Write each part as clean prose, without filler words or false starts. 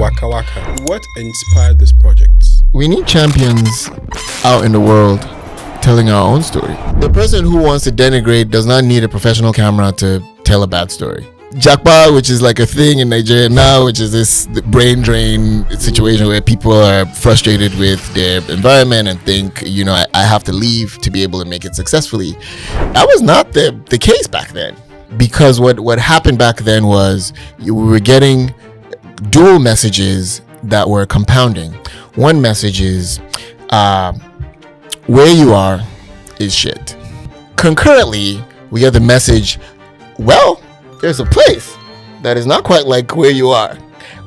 Waka Waka. What inspired this project? We need champions out in the world telling our own story. The person who wants to denigrate does not need a professional camera to tell a bad story. Jackpot, which is like a thing in Nigeria now, which is this brain drain situation where people are frustrated with their environment and think, I have to leave to be able to make it successfully. That was not the case back then. Because what happened back then was we were getting dual messages that were compounding. One message is, where you are is shit. Concurrently, we get the message, well, there's a place that is not quite like where you are,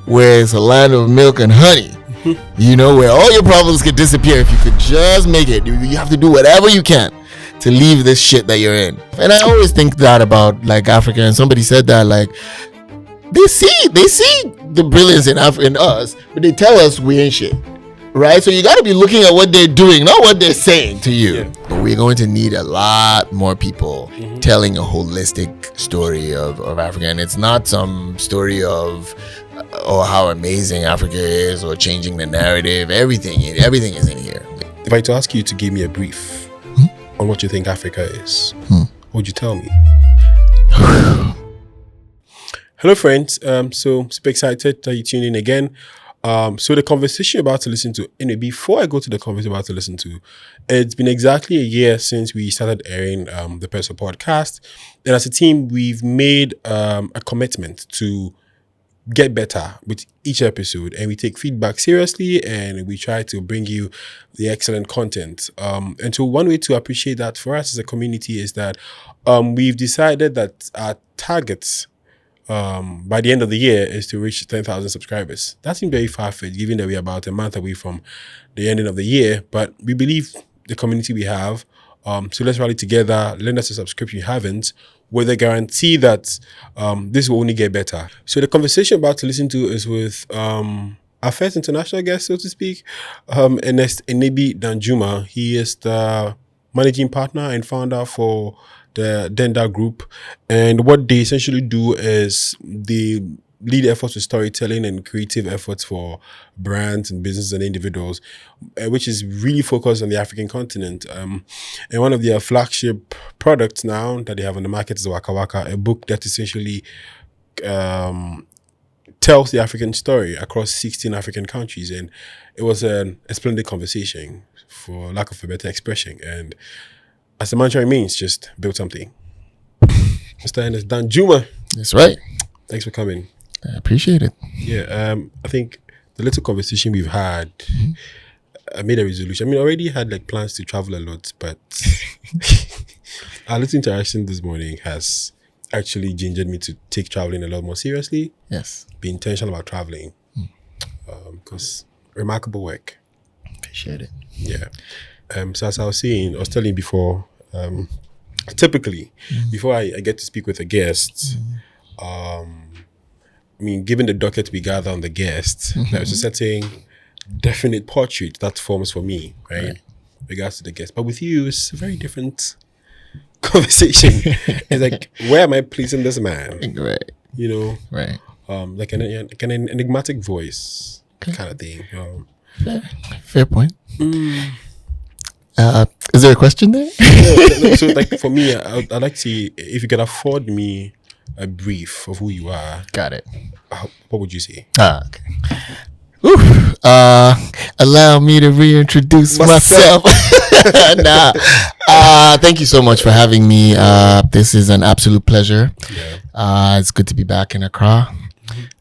where it's a land of milk and honey, where all your problems could disappear if you could just make it. You have to do whatever you can to leave this shit that you're in. And I always think that about like Africa, and somebody said that like they see the brilliance in us, but they tell us we ain't shit. Right? So you got to be looking at what they're doing, not what they're saying to you. Yeah. But we're going to need a lot more people telling a holistic story of Africa. And it's not some story of how amazing Africa is or changing the narrative. Everything is in here. If I were to ask you to give me a brief on what you think Africa is, what would you tell me? Hello, friends. So super excited that you tuned in again. So the conversation you're about to listen to, and before I go to the conversation you're about to listen to, it's been exactly a year since we started airing the Personal Podcast. And as a team, we've made a commitment to get better with each episode. And we take feedback seriously and we try to bring you the excellent content. And so one way to appreciate that for us as a community is that we've decided that our targets by the end of the year is to reach 10,000 subscribers. That seems very far-fetched given that we're about a month away from the ending of the year, but we believe the community we have. So let's rally together, lend us a subscription you haven't, with a guarantee that this will only get better. So the conversation I'm about to listen to is with our first international guest, so to speak, Ernest Danjuma. He is the managing partner and founder for the Denda group, and what they essentially do is they lead efforts with storytelling and creative efforts for brands and businesses and individuals, which is really focused on the African continent. And one of their flagship products now that they have on the market is Waka Waka, a book that essentially tells the African story across 16 African countries. And it was a splendid conversation, for lack of a better expression. And as the mantra means, just build something. Mr. Ernest Danjuma. That's right. Thanks for coming. I appreciate it. Yeah, I think the little conversation we've had, I made a resolution. I mean, I already had like plans to travel a lot, but our little interaction this morning has actually gingered me to take traveling a lot more seriously. Yes. Be intentional about traveling. Because remarkable work. Appreciate it. Yeah. So as I was saying, I was telling you before, typically, before I get to speak with a guest, I mean, given the docket we gather on the guest, there's a certain definite portrait that forms for me, right? Regards to the guest. But with you, it's a very different conversation. It's like, where am I placing this man? Right. Right. Like an enigmatic voice kind of thing. Fair point. Is there a question there? No, so like for me, I'd like to, if you could afford me a brief of who you are. Got it. What would you say? Okay. Allow me to reintroduce myself. Thank you so much for having me. This is an absolute pleasure. Yeah. It's good to be back in Accra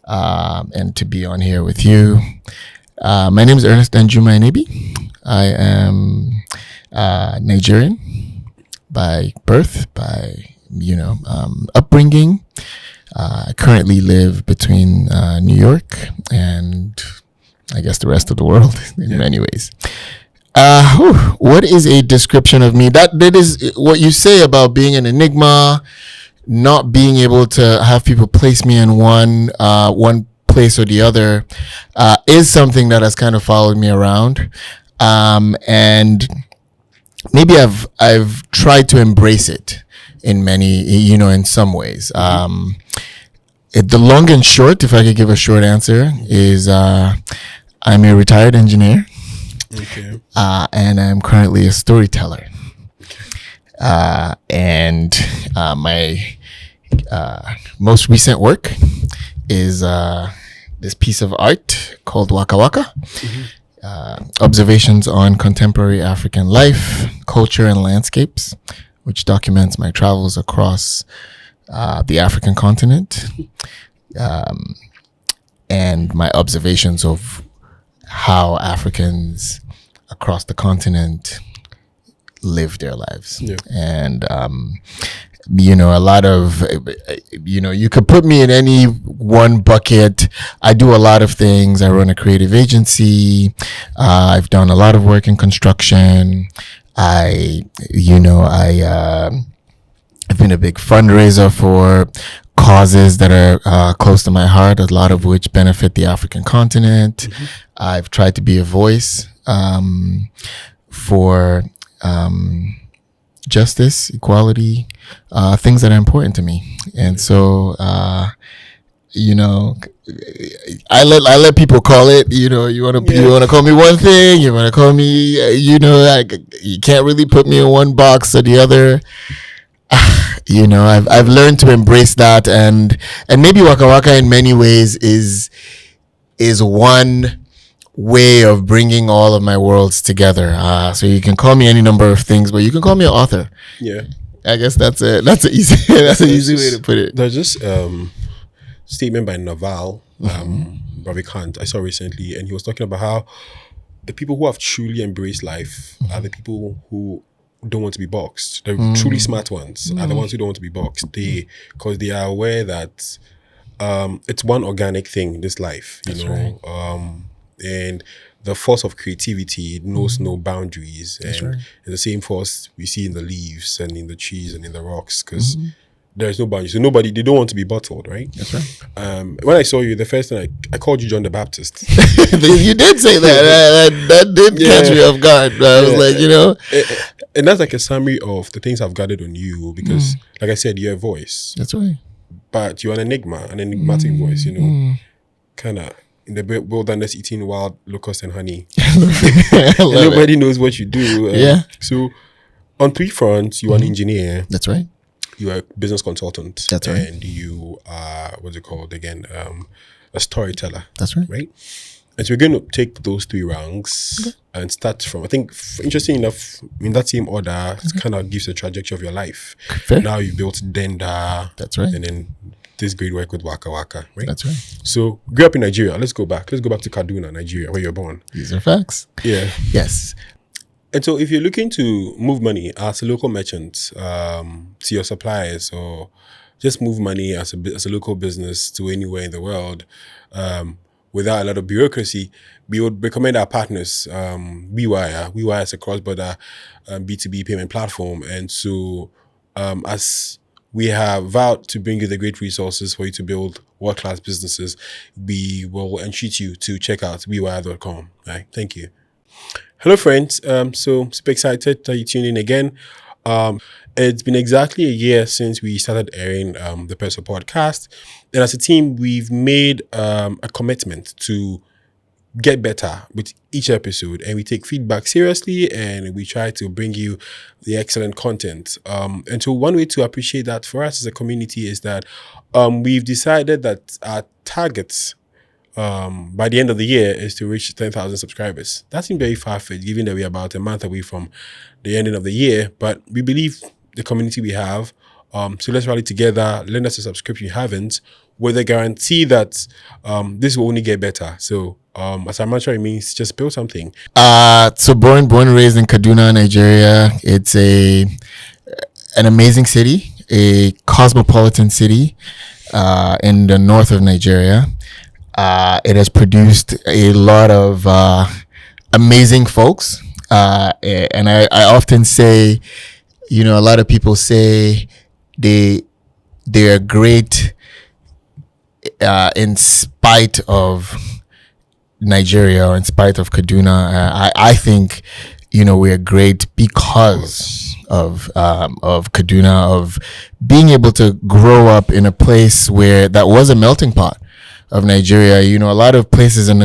and to be on here with you. My name is Ernest Danjuma Enebi. I am Nigerian by birth, by upbringing. I currently live between New York and I guess the rest of the world in many ways. What is a description of me? That is what you say about being an enigma, not being able to have people place me in one place or the other, is something that has kind of followed me around. And maybe I've tried to embrace it in many, in some ways. The long and short, if I could give a short answer, is I'm a retired engineer. Okay. And I'm currently a storyteller. And my most recent work is this piece of art called Waka Waka. Observations on contemporary African life, culture, and landscapes, which documents my travels across the African continent, and my observations of how Africans across the continent live their lives. Yeah. And a lot of, you could put me in any one bucket. I do a lot of things. I run a creative agency. I've done a lot of work in construction. I've been a big fundraiser for causes that are close to my heart, a lot of which benefit the African continent. I've tried to be a voice for justice, equality, things that are important to me. And so, I let people call it. You want to call me one thing. You want to call me. You can't really put me in one box or the other. I've learned to embrace that, and maybe Waka Waka in many ways is one way of bringing all of my worlds together. So you can call me any number of things, but you can call me an author. Yeah, I guess that's an easy way to put it. There's this statement by Naval Ravikant I saw recently, and he was talking about how the people who have truly embraced life are the people who don't want to be boxed. The truly smart ones are the ones who don't want to be boxed. Because they are aware that it's one organic thing, this life, Right. And the force of creativity knows no boundaries. And Right. it's the same force we see in the leaves and in the trees and in the rocks, because there's no boundaries. So they don't want to be bottled, right? That's right. When I saw you, the first time I called you John the Baptist. You did say that. That did catch me off guard. I was like, And that's like a summary of the things I've gathered on you, because, like I said, you're a voice. That's right. But you're an enigmatic voice, kind of in the wilderness eating wild locusts and honey. And nobody knows what you do. So on three fronts, you're an engineer. That's right. You are a business consultant. That's right. And you are, what's it called again? A storyteller. That's right. Right? And so we're going to take those three ranks and start from, I think, interesting enough, in that same order, it kind of gives a trajectory of your life. Fair. Now you built Denda. That's right. And then this great work with Waka Waka, right? That's right. So grew up in Nigeria. Let's go back to Kaduna, Nigeria, where you're born. These are facts. Yeah. Yes. And so if you're looking to move money as a local merchant to your suppliers, or just move money as a local business to anywhere in the world, without a lot of bureaucracy, we would recommend our partners, WeWire. WeWire is a cross-border B2B payment platform. And so as we have vowed to bring you the great resources for you to build world-class businesses, we will entreat you to check out WeWire.com. Right? Thank you. Hello, friends. So super excited that you tuned in again. It's been exactly a year since we started airing the Personal Podcast. And as a team, we've made a commitment to get better with each episode, and we take feedback seriously, and we try to bring you the excellent content. And so one way to appreciate that for us as a community is that we've decided that our targets by the end of the year is to reach 10,000 subscribers. That seems very far-fetched, given that we're about a month away from the ending of the year, but we believe the community we have. So let's rally together, lend us a subscription you haven't, with a guarantee that this will only get better. So as our mantra means, just build something. So born and raised in Kaduna, Nigeria. It's an amazing city, a cosmopolitan city in the north of Nigeria. It has produced a lot of amazing folks. And I often say, a lot of people say they're great in spite of Nigeria, or in spite of Kaduna. I think, we're great because Kaduna, of being able to grow up in a place where that was a melting pot of Nigeria. You know, a lot of places in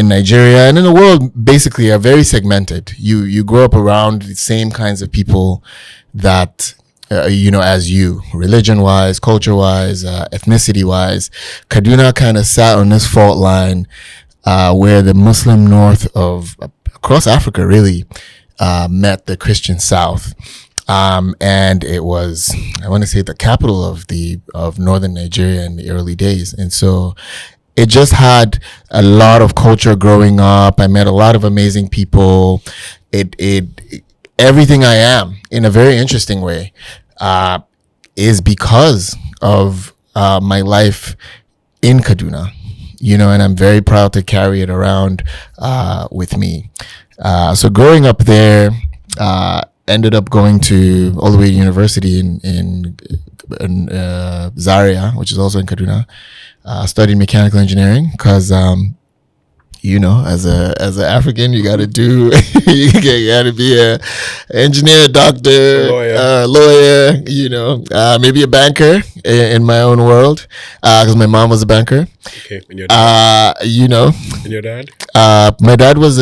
Nigeria and in the world basically are very segmented. You grow up around the same kinds of people that as you, religion wise, culture wise, ethnicity wise. Kaduna kind of sat on this fault line where the Muslim north of across Africa really met the Christian south. And it was, I want to say, the capital of northern Nigeria in the early days. And so it just had a lot of culture growing up. I met a lot of amazing people. Everything I am, in a very interesting way, is because of my life in Kaduna, and I'm very proud to carry it around with me. So growing up there, ended up going to all the way to university in Zaria, which is also in Kaduna. Studied mechanical engineering because as an African, you got to do, you got to be a engineer, doctor, lawyer, maybe a banker in my own world, because my mom was a banker. Okay, and your dad? And your dad? My dad was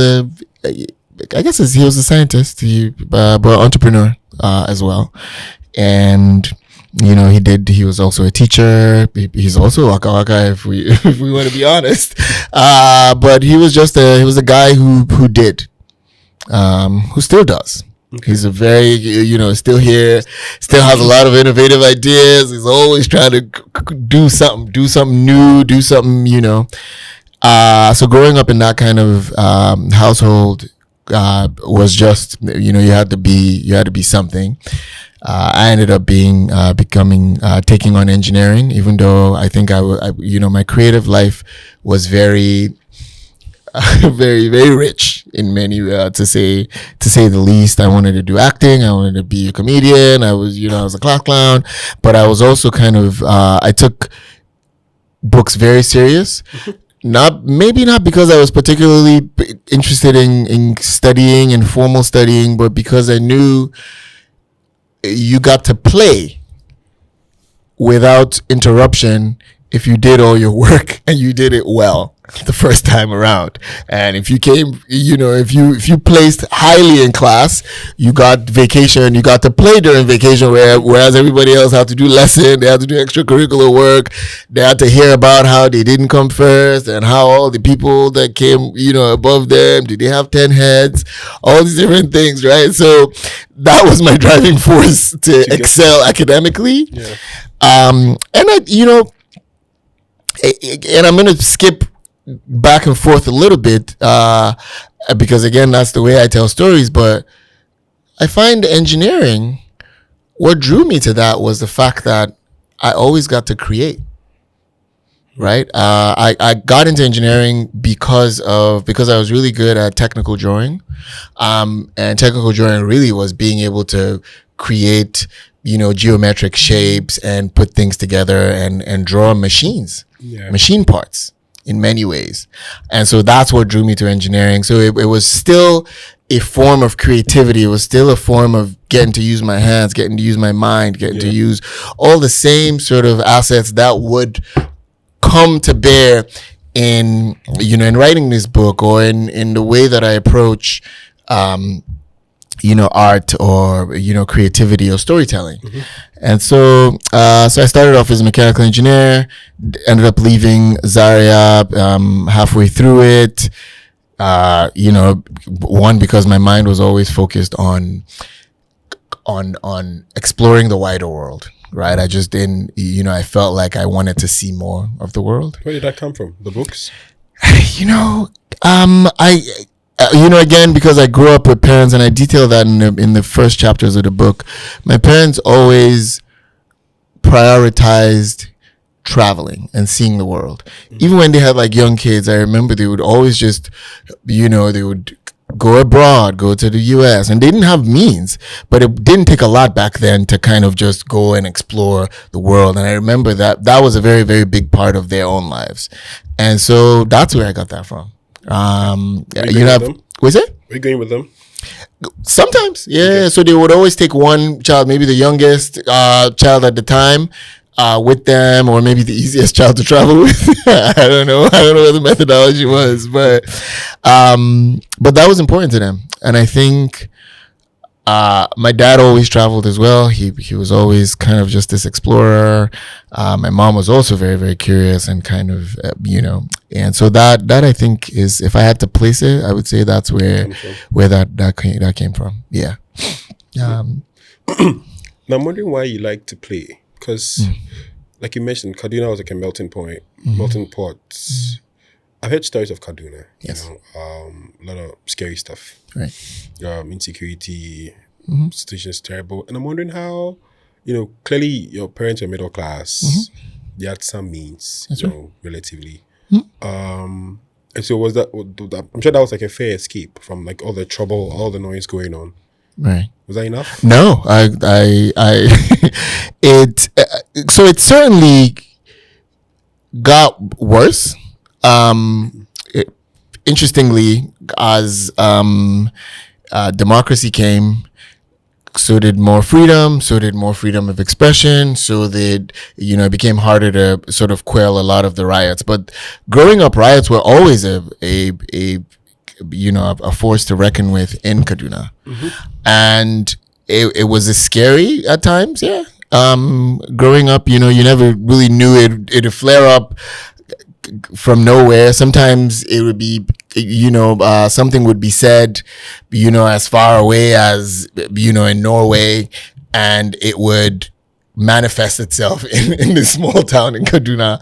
I guess he was a scientist, but entrepreneur as well, and he was also a teacher. He's also Waka Waka, if we want to be honest. But he was a guy who did, who still does. Okay. He's a very, still here, still has a lot of innovative ideas. He's always trying to do something new, do something, so growing up in that kind of household was just, you had to be something. I ended up taking on engineering, even though I think my creative life was very, very, very rich in many, to say the least. I wanted to do acting. I wanted to be a comedian. I was a class clown, but I was also kind of, I took books very serious. Maybe not because I was particularly interested in studying and formal studying, but because I knew you got to play without interruption if you did all your work and you did it well the first time around. And if you came, if you placed highly in class, you got vacation, you got to play during vacation, whereas everybody else had to do lesson, they had to do extracurricular work, they had to hear about how they didn't come first and how all the people that came, above them, did they have 10 heads, all these different things, right? So that was my driving force to excel academically. Yeah. And I'm going to skip back and forth a little bit because again, that's the way I tell stories. But I find engineering, what drew me to that was the fact that I always got to create. Right. I got into engineering because I was really good at technical drawing. And technical drawing really was being able to create, geometric shapes and put things together and draw machines, machine parts in many ways. And so that's what drew me to engineering. So it was still a form of creativity. It was still a form of getting to use my hands, getting to use my mind, getting to use all the same sort of assets that would come to bear in writing this book or in the way that I approach art or creativity or storytelling. Mm-hmm. And so I started off as a mechanical engineer, ended up leaving Zaria halfway through it. One, because my mind was always focused on exploring the wider world. Right. I just didn't, I felt like I wanted to see more of the world. Where did that come from? The books? Again, because I grew up with parents, and I detail that in the first chapters of the book, my parents always prioritized traveling and seeing the world. Mm-hmm. Even when they had like young kids, I remember they would always just, they would go abroad, go to the US, and they didn't have means, but it didn't take a lot back then to kind of just go and explore the world. And I remember that was a very, very big part of their own lives. And so that's where I got that from. What's it? Are you going with them? Sometimes, yeah. Okay. So they would always take one child, maybe the youngest child at the time, with them, or maybe the easiest child to travel with. I don't know what the methodology was, but that was important to them, and I think my dad always traveled as well. He was always kind of just this explorer. My mom was also very, very curious and kind of, and so that I think is, if I had to place it, I would say that's where that came from. Yeah. Now I'm wondering why you like to play, because like you mentioned, Kaduna was like a melting pot. I've heard stories of Kaduna. Yes. A lot of scary stuff. Right. Insecurity, situation is terrible. And I'm wondering how, clearly your parents were middle class. They had some means, relatively. And so was that, I'm sure that was like a fair escape from like all the trouble, all the noise going on. Right. Was that enough? No, so it certainly got worse. Interestingly, as democracy came, so did more freedom of expression, so that it became harder to sort of quell a lot of the riots. But growing up, riots were always a force to reckon with in Kaduna. And it was scary at times. Yeah. Growing up, you never really knew it'd flare up from nowhere. Sometimes it would be, something would be said, as far away as, in Norway, and it would manifest itself in this small town in Kaduna.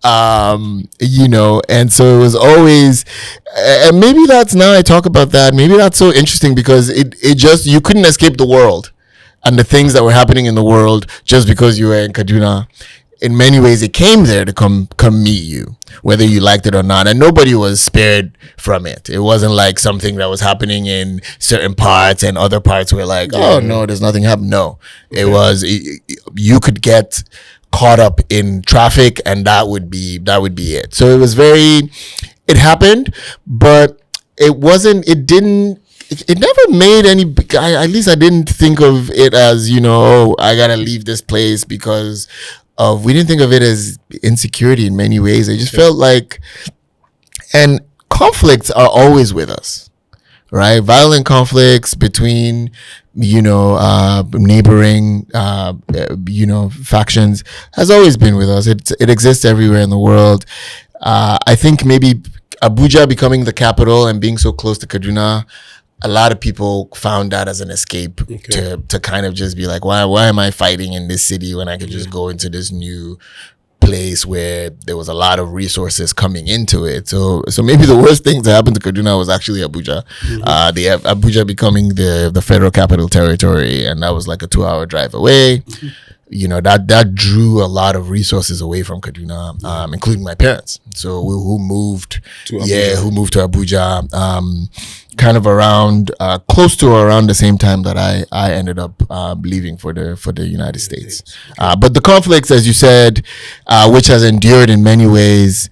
And so it was always, and maybe that's, now I talk about that, maybe that's so interesting because it just, you couldn't escape the world and the things that were happening in the world just because you were in Kaduna. In many ways, it came there to come meet you, whether you liked it or not. And nobody was spared from it. It wasn't like something that was happening in certain parts and other parts were like, oh, no, there's nothing happening. No, it was, you could get caught up in traffic and that would be it. So it happened, but it never made any, at least I didn't think of it as, I gotta leave this place because we didn't think of it as insecurity in many ways. It just felt like, and conflicts are always with us, right? Violent conflicts between, neighboring, factions has always been with us. It exists everywhere in the world. I think maybe Abuja becoming the capital and being so close to Kaduna, a lot of people found that as an escape to kind of just be like, why am I fighting in this city when I could just go into this new place where there was a lot of resources coming into it. So maybe the worst thing to happen to Kaduna was actually Abuja. Abuja becoming the federal capital territory, and that was like a 2-hour drive away. That drew a lot of resources away from Kaduna, including my parents. So who moved to Abuja, kind of around, close to or around the same time that I ended up leaving for the United States. But the conflicts, as you said, which has endured in many ways,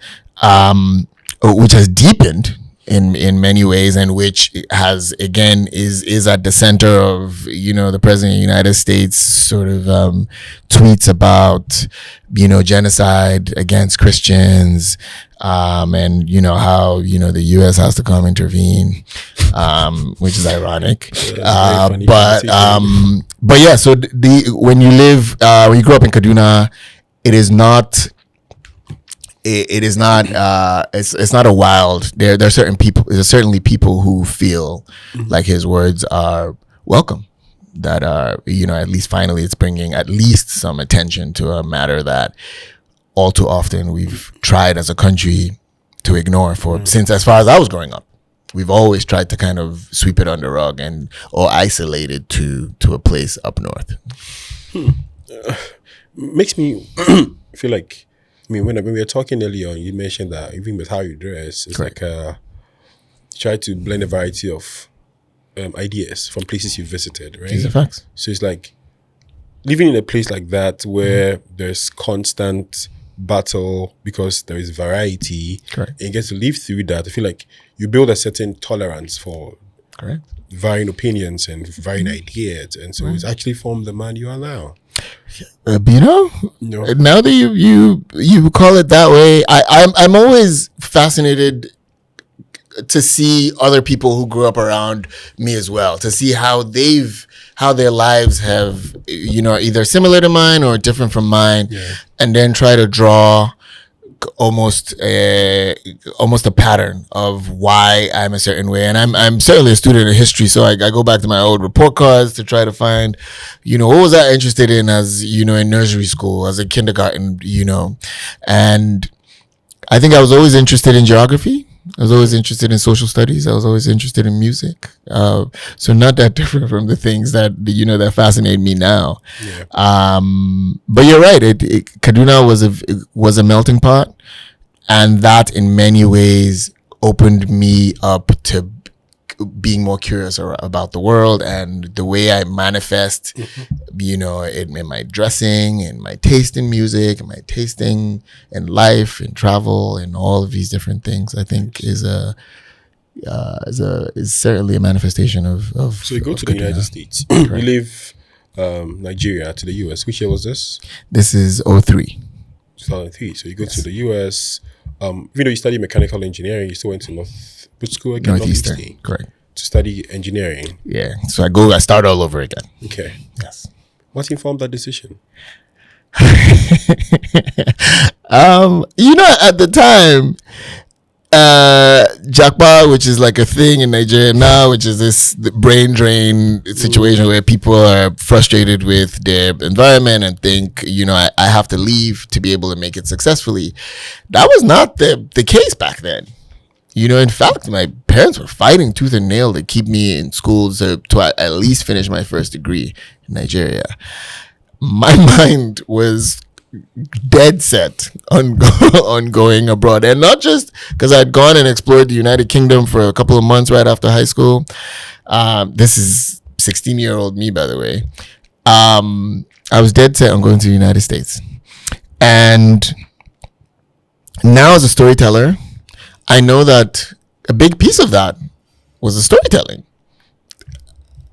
which has deepened in many ways, and which has, again, is at the center of, the president of the United States sort of tweets about, genocide against Christians, and how, the US has to come intervene, which is ironic. But yeah, so when you grow up in Kaduna, it's not a wild, there are certain people, there's certainly people who feel like his words are welcome, that are, at least finally it's bringing at least some attention to a matter that all too often we've tried as a country to ignore since as far as I was growing up. We've always tried to kind of sweep it under the rug or isolate it to a place up north. Makes me feel like, when we were talking earlier, you mentioned that even with how you dress, it's Correct. Like try to blend a variety of ideas from places you visited, right? These are facts. So it's like living in a place like that where there's constant battle because there is variety. Correct. And you get to live through that. I feel like you build a certain tolerance for Correct. varying opinions and varying ideas, and so it's actually formed the man you are now. You know, now that you call it that way, I'm always fascinated to see other people who grew up around me as well, to see how their lives have, either similar to mine or different from mine, and then try to draw almost a pattern of why I'm a certain way. And I'm certainly a student of history, so I go back to my old report cards to try to find, what was I interested in as, in nursery school, as a kindergarten, and I think I was always interested in geography. I was always interested in social studies. I was always interested in music. So not that different from the things that, that fascinate me now. Yeah. But you're right. Kaduna was a melting pot. And that in many ways opened me up to being more curious about the world and the way I manifest, in my dressing and my taste in music and my tasting in life and travel and all of these different things. I think is certainly a manifestation of. So you go to the United States. You leave Nigeria to the US. Which year was this? This is 2003. 2003. So you go to the US. Even though you study mechanical engineering, you still went to which school again? Northeastern. Correct. To study engineering. Yeah. So I start all over again. Okay. Yes. What informed that decision? At the time, Jackpot, which is like a thing in Nigeria now, which is this brain drain situation where people are frustrated with their environment and think, I have to leave to be able to make it successfully. That was not the case back then. In fact, my parents were fighting tooth and nail to keep me in school to at least finish my first degree in Nigeria. My mind was dead set on going abroad, and not just because I'd gone and explored the United Kingdom for a couple of months right after high school. This is 16-year-old me, by the way. I was dead set on going to the United States, and now as a storyteller, I know that a big piece of that was the storytelling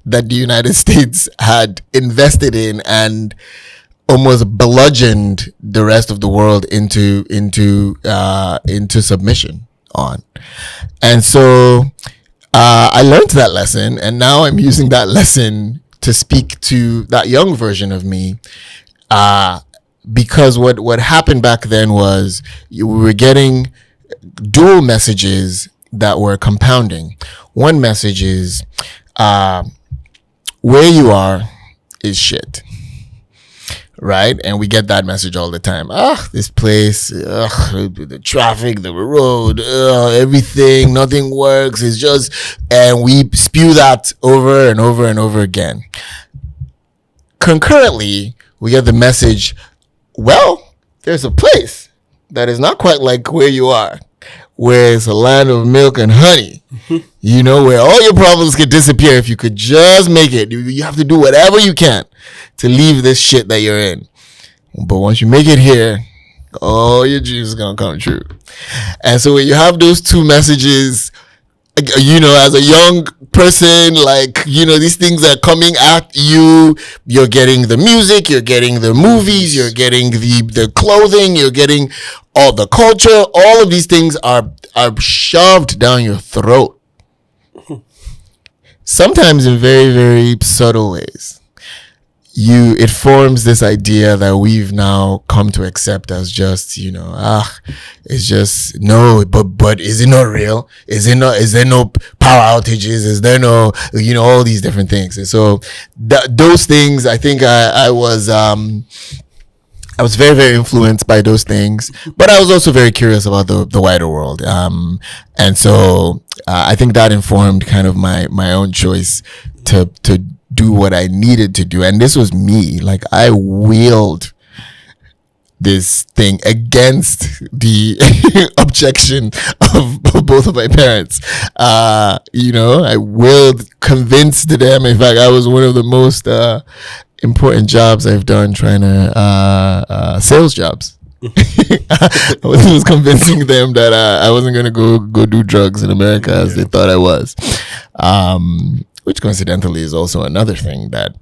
that the United States had invested in and almost bludgeoned the rest of the world into submission on. And so I learned that lesson, and now I'm using that lesson to speak to that young version of me. Because what happened back then was we were getting dual messages that were compounding. One message is where you are is shit. Right? And we get that message all the time. This place, the traffic, the road, everything, nothing works. It's just, and we spew that over and over and over again. Concurrently, we get the message, well, there's a place that is not quite like where you are, where it's a land of milk and honey, where all your problems could disappear if you could just make it. You have to do whatever you can to leave this shit that you're in. But once you make it here, all your dreams are going to come true. And so when you have those two messages, as a young person, these things are coming at you. You're getting the music, you're getting the movies, you're getting the clothing, you're getting all the culture. All of these things are shoved down your throat. Sometimes in very, very subtle ways. It forms this idea that we've now come to accept as just, it's just, no, but is it not real? Is there no power outages? Is there no, all these different things? And so those things, I think I was very, very influenced by those things, but I was also very curious about the wider world. And so I think that informed kind of my own choice to do what I needed to do. And this was me. I willed this thing against the objection of both of my parents. I convinced them. In fact, I was one of the most important jobs I've done, trying to sales jobs. was convincing them that I wasn't going to go do drugs in America as they thought I was. Which coincidentally is also another thing that,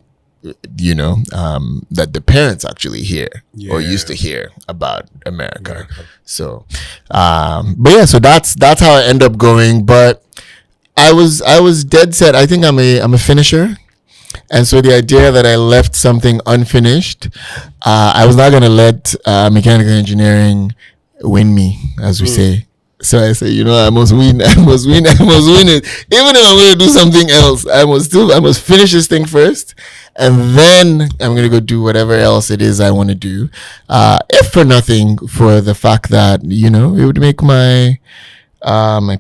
that the parents actually hear or used to hear about America. So, but yeah, so that's how I end up going. But I was dead set. I think I'm a finisher. And so the idea that I left something unfinished, I was not going to let mechanical engineering win me, as we say. So I say, I must win it. Even if I'm going to do something else, I must finish this thing first. And then I'm going to go do whatever else it is I want to do. If for nothing, for the fact that, it would make my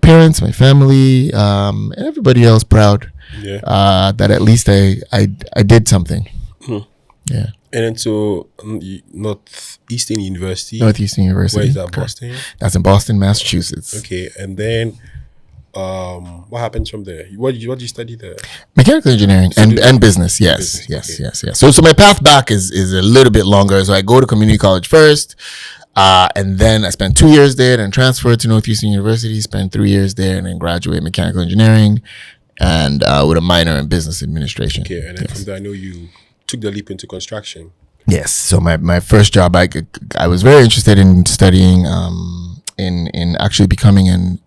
parents, my family, and everybody else proud. Yeah. That at least I did something. Yeah. And then to Northeastern University. Northeastern University. Where is that? Boston? That's in Boston, Massachusetts. Okay. And then what happens from there? What did you study there? Mechanical engineering and business. Yes. So my path back is a little bit longer. So I go to community college first. And then I spent 2 years there, then transferred to Northeastern University, spent 3 years there, and then graduate mechanical engineering and with a minor in business administration. Okay, and then from there, I know you took the leap into construction. Yes. So my first job, I was very interested in studying, in actually becoming an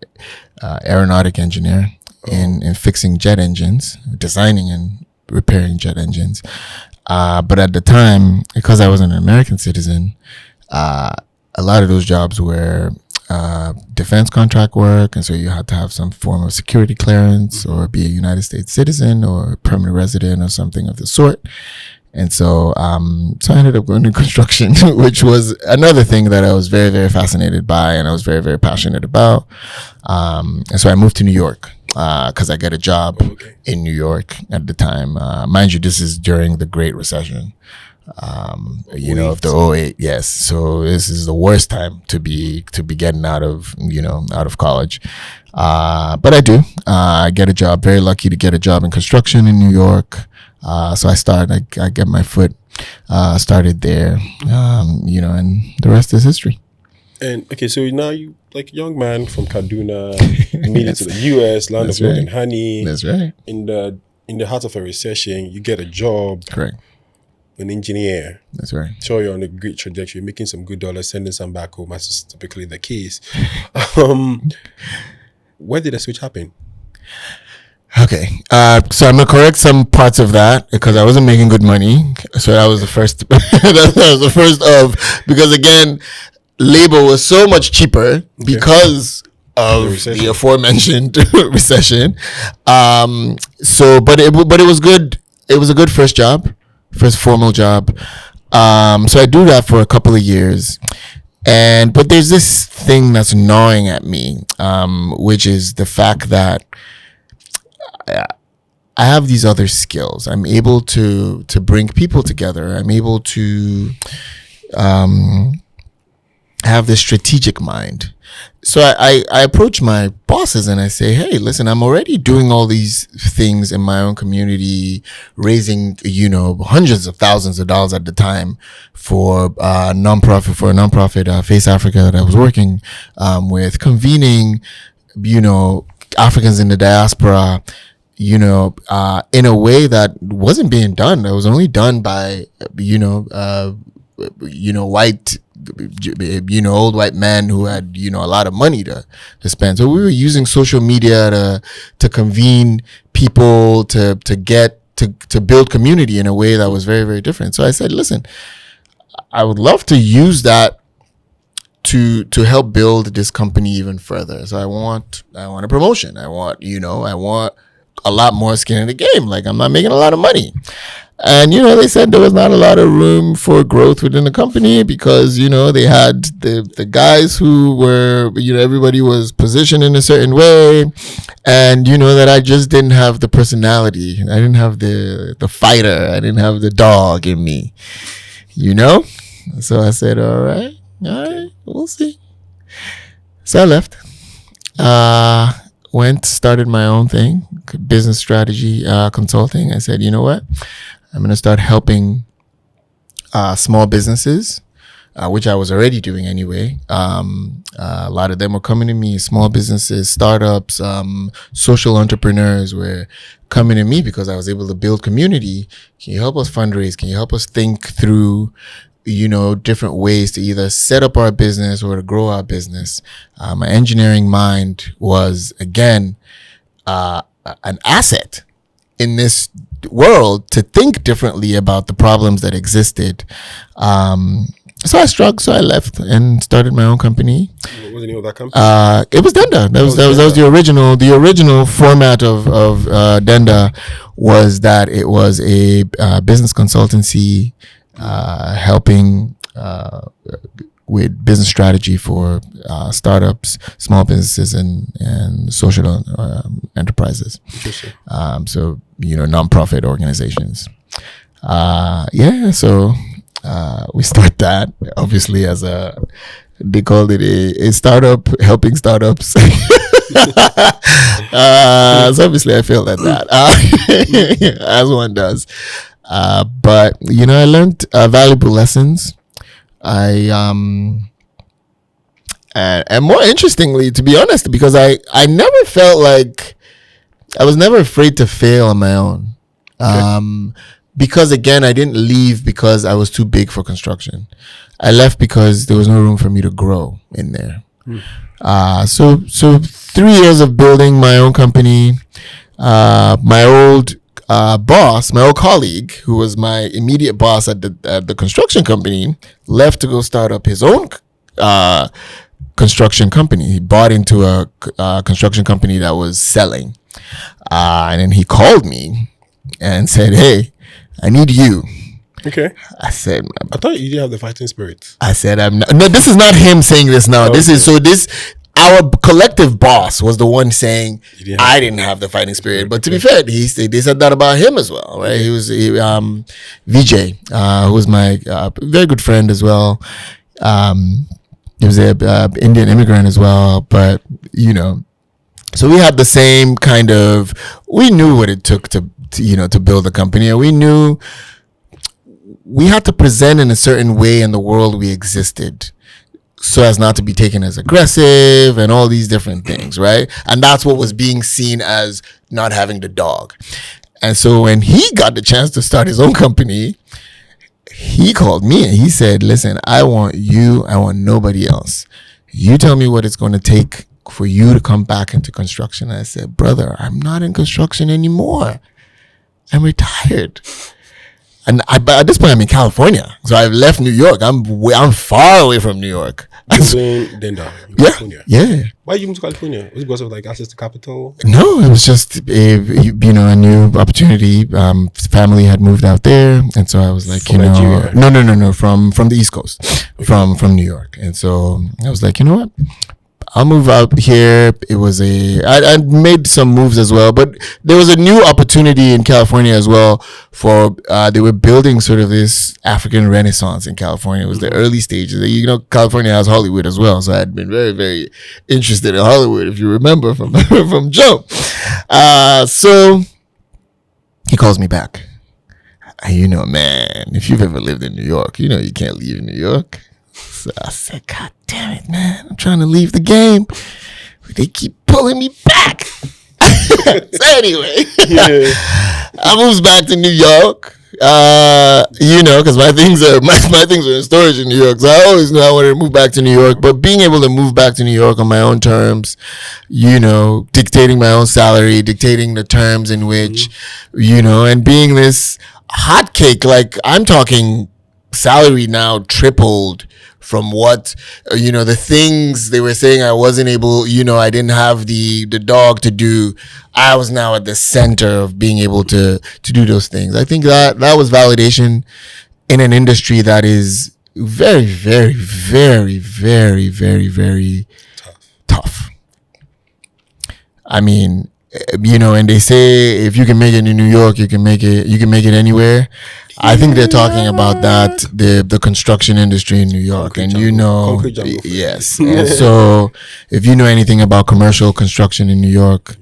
aeronautic engineer in fixing jet engines, designing and repairing jet engines. But at the time, because I wasn't an American citizen, a lot of those jobs were defense contract work, and so you had to have some form of security clearance or be a United States citizen or permanent resident or something of the sort. And so so I ended up going to construction, which was another thing that I was very, very fascinated by and I was very, very passionate about. And so I moved to New York because I got a job in New York at the time. Mind you, this is during the Great Recession. Of the 2008, yes. So this is the worst time to be getting out of college. But I do. I get a job, very lucky to get a job in construction in New York. So I get my foot started there, and the rest is history. And okay, so now you, like a young man from Kaduna, made it to the US, land of milk and honey. That's right. In the heart of a recession, you get a job. Correct. An engineer. That's right. So you're on a great trajectory, making some good dollars, sending some back home, as is typically the case. Where did the switch happen? Okay. So I'm going to correct some parts of that because I wasn't making good money. So that was the first, because again, labor was so much cheaper because of the aforementioned recession. But it was good. It was a good first formal job. So I do that for a couple of years. But there's this thing that's gnawing at me, which is the fact that I have these other skills. I'm able to bring people together. I'm able to have this strategic mind. So I approach my bosses and I say, hey, listen, I'm already doing all these things in my own community, raising, hundreds of thousands of dollars at the time for a nonprofit, Face Africa, that I was working with, convening, Africans in the diaspora, in a way that wasn't being done. It was only done by, white, old white men who had, a lot of money to spend. So we were using social media to convene people, to build community in a way that was very, very different. So I said, listen, I would love to use that to help build this company even further. So I want a promotion. I want a lot more skin in the game. Like, I'm not making a lot of money. And, they said there was not a lot of room for growth within the company because, they had the guys who were, everybody was positioned in a certain way. And, that I just didn't have the personality. I didn't have the fighter. I didn't have the dog in me, So I said, all right, we'll see. So I left. Started my own thing, business strategy consulting. I said, you know what? I'm going to start helping small businesses which I was already doing anyway. A lot of them were coming to me, small businesses, startups, social entrepreneurs were coming to me because I was able to build community. Can you help us fundraise? Can you help us think through, different ways to either set up our business or to grow our business? My engineering mind was, again, an asset in this world to think differently about the problems that existed. So I struggled, so I left and started my own company. What was the name of that company? It was Denda. That was the original. The original format of Denda was that it was a business consultancy helping with business strategy for startups, small businesses, and social enterprises. Interesting. So nonprofit organizations. So we start that obviously as they called it a startup helping startups. So obviously I failed at that, as one does. But I learned valuable lessons. And more interestingly, to be honest, because I never felt like I was never afraid to fail on my own. Okay. Because again, I didn't leave because I was too big for construction. I left because there was no room for me to grow in there. So 3 years of building my own company. My old boss, my old colleague, who was my immediate boss at the construction company, left to go start up his own construction company. He bought into a construction company that was selling. And then he called me and said, "Hey, I need you." Okay. I said, I thought you didn't have the fighting spirit. I said, "I'm not." No, this is not him saying this now. Okay. Our collective boss was the one saying I didn't have the fighting spirit. But to be fair, they said that about him as well, right? He was Vijay, who was my very good friend as well. He was an Indian immigrant as well, but so we had the same kind of. We knew what it took to build a company, and we knew we had to present in a certain way in the world we existed, so as not to be taken as aggressive and all these different things, right? And that's what was being seen as not having the dog. And so when he got the chance to start his own company, he called me and he said, "Listen, I want you. I want nobody else. You tell me what it's going to take for you to come back into construction." I said, "Brother, I'm not in construction anymore. I'm retired." And at this point, I'm in California, so I've left New York. I'm far away from New York. You were in Denda, in California. Yeah. Why did you move to California? Was it because of access to capital? No, it was just a new opportunity. Family had moved out there, and so I was like, Nigeria? No, from the East Coast, okay. from New York, and so I was like, you know what? I'll move out here. It was I made some moves as well, but there was a new opportunity in California as well for, they were building sort of this African Renaissance in California. It was the early stages. California has Hollywood as well. So I had been very, very interested in Hollywood, if you remember from Jump. So he calls me back. Man, if you've ever lived in New York, you can't leave New York. So I said, "God damn it, man. I'm trying to leave the game, but they keep pulling me back." So anyway, I moved back to New York, because my things are in storage in New York. So I always knew I wanted to move back to New York, but being able to move back to New York on my own terms, dictating my own salary, dictating the terms in which, and being this hotcake, like I'm talking salary now tripled from what, the things they were saying I wasn't able, I didn't have the dog to do. I was now at the center of being able to do those things. I think that was validation in an industry that is very, very, very, very, very, very tough. I mean, and they say if you can make it in New York, you can make it anywhere. I think they're talking about that, the construction industry in New York, concrete and yes. And so if you know anything about commercial construction in New York,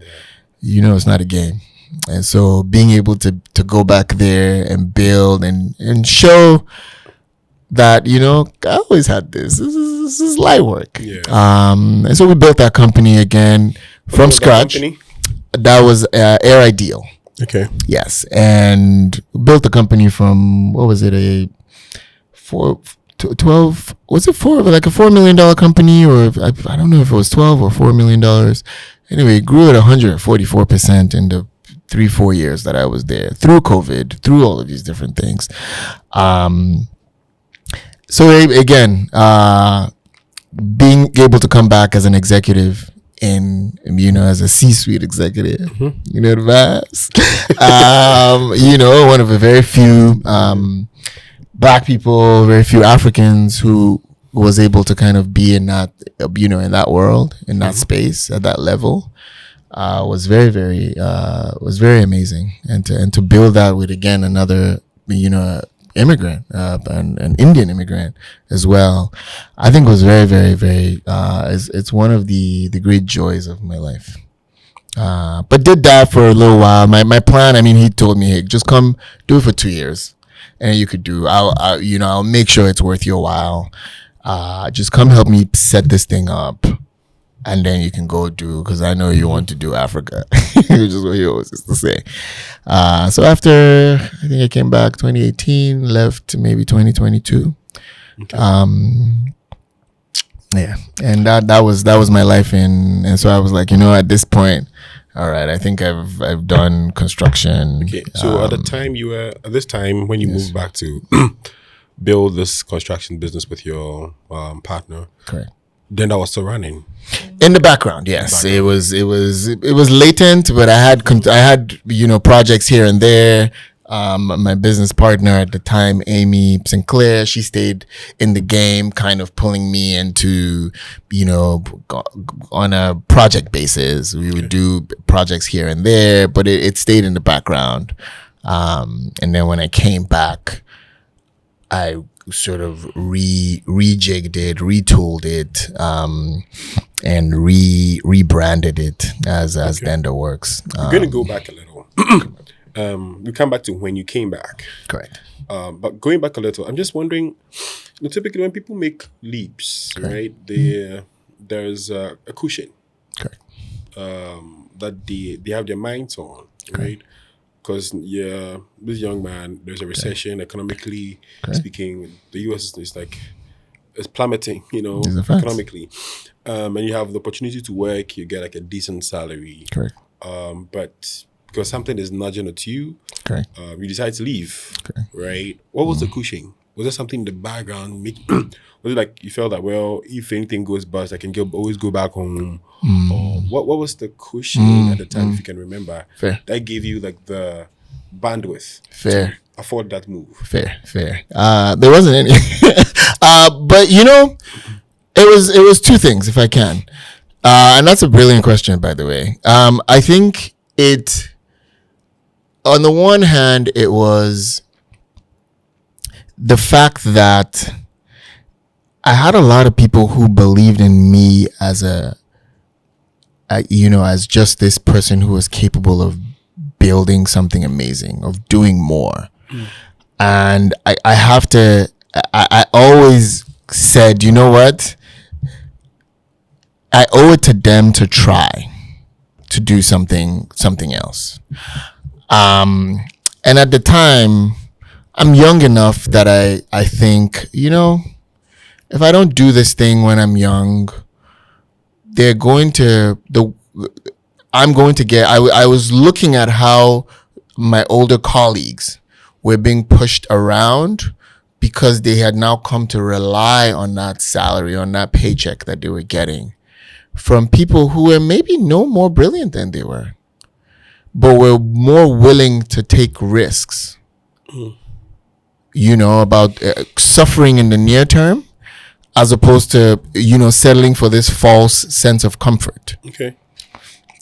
it's not a game. And so being able to go back there and build and show that, I always had this is light work. Yeah. And so we built that company again from scratch. That was Air Ideal. Okay. Yes. And built the company from, what was it, a 12, was it like a $4 million company, or I don't know if it was 12 or $4 million. Anyway, it grew at 144% in the 3-4 years that I was there, through COVID, through all of these different things. So again, being able to come back as an executive as a C-suite executive, advance, one of the very few, Black people, very few Africans who was able to kind of be in that, in that world, in that space, at that level, was very, very, was very amazing. And to build that with, again, another, immigrant, an Indian immigrant as well, I think was very, very, very, it's one of the great joys of my life. But did that for a little while. My plan, he told me, hey, just come do it for 2 years. And you could do, I'll make sure it's worth your while. Just come help me set this thing up. And then you can go do, because I know you want to do Africa, which is what he always used to say. So after, I think I came back 2018, left maybe 2022. Okay. Yeah. And that was my life and so I was like, at this point, all right, I think I've done construction. Okay. So at this time when you moved back to build this construction business with your partner. Correct. Then that was still running in the background. Yes, it was latent, but I had projects here and there. My business partner at the time, Amy Sinclair, she stayed in the game, kind of pulling me into, on a project basis. We would do projects here and there, but it stayed in the background. And then when I came back, I sort of rejigged it, retooled it, and rebranded it as Denda Works. We're going to go back a little. We come back to when you came back. Correct. But going back a little, I'm just wondering, typically when people make leaps, right, there's a cushion. Correct. That they have their minds on, right? Because this young man, there's a recession economically speaking. The U.S. is plummeting, economically, and you have the opportunity to work. You get like a decent salary, correct. But because something is nudging at you, correct. You decide to leave, right? What was the cushion? Was there something in the background? Was it like you felt that, well, if anything goes bust, I can always go back home? Or what was the cushion at the time, if you can remember, that gave you like the bandwidth to afford that move? Fair. There wasn't any. But it was two things, if I can. And that's a brilliant question, by the way. I think on the one hand, it was the fact that I had a lot of people who believed in me as as just this person who was capable of building something amazing, of doing more. And I always said, you know what? I owe it to them to try to do something else. And at the time, I'm young enough that I think, if I don't do this thing when I'm young, I was looking at how my older colleagues were being pushed around because they had now come to rely on that salary, on that paycheck that they were getting from people who were maybe no more brilliant than they were, but were more willing to take risks, about suffering in the near term, as opposed to, settling for this false sense of comfort. Okay.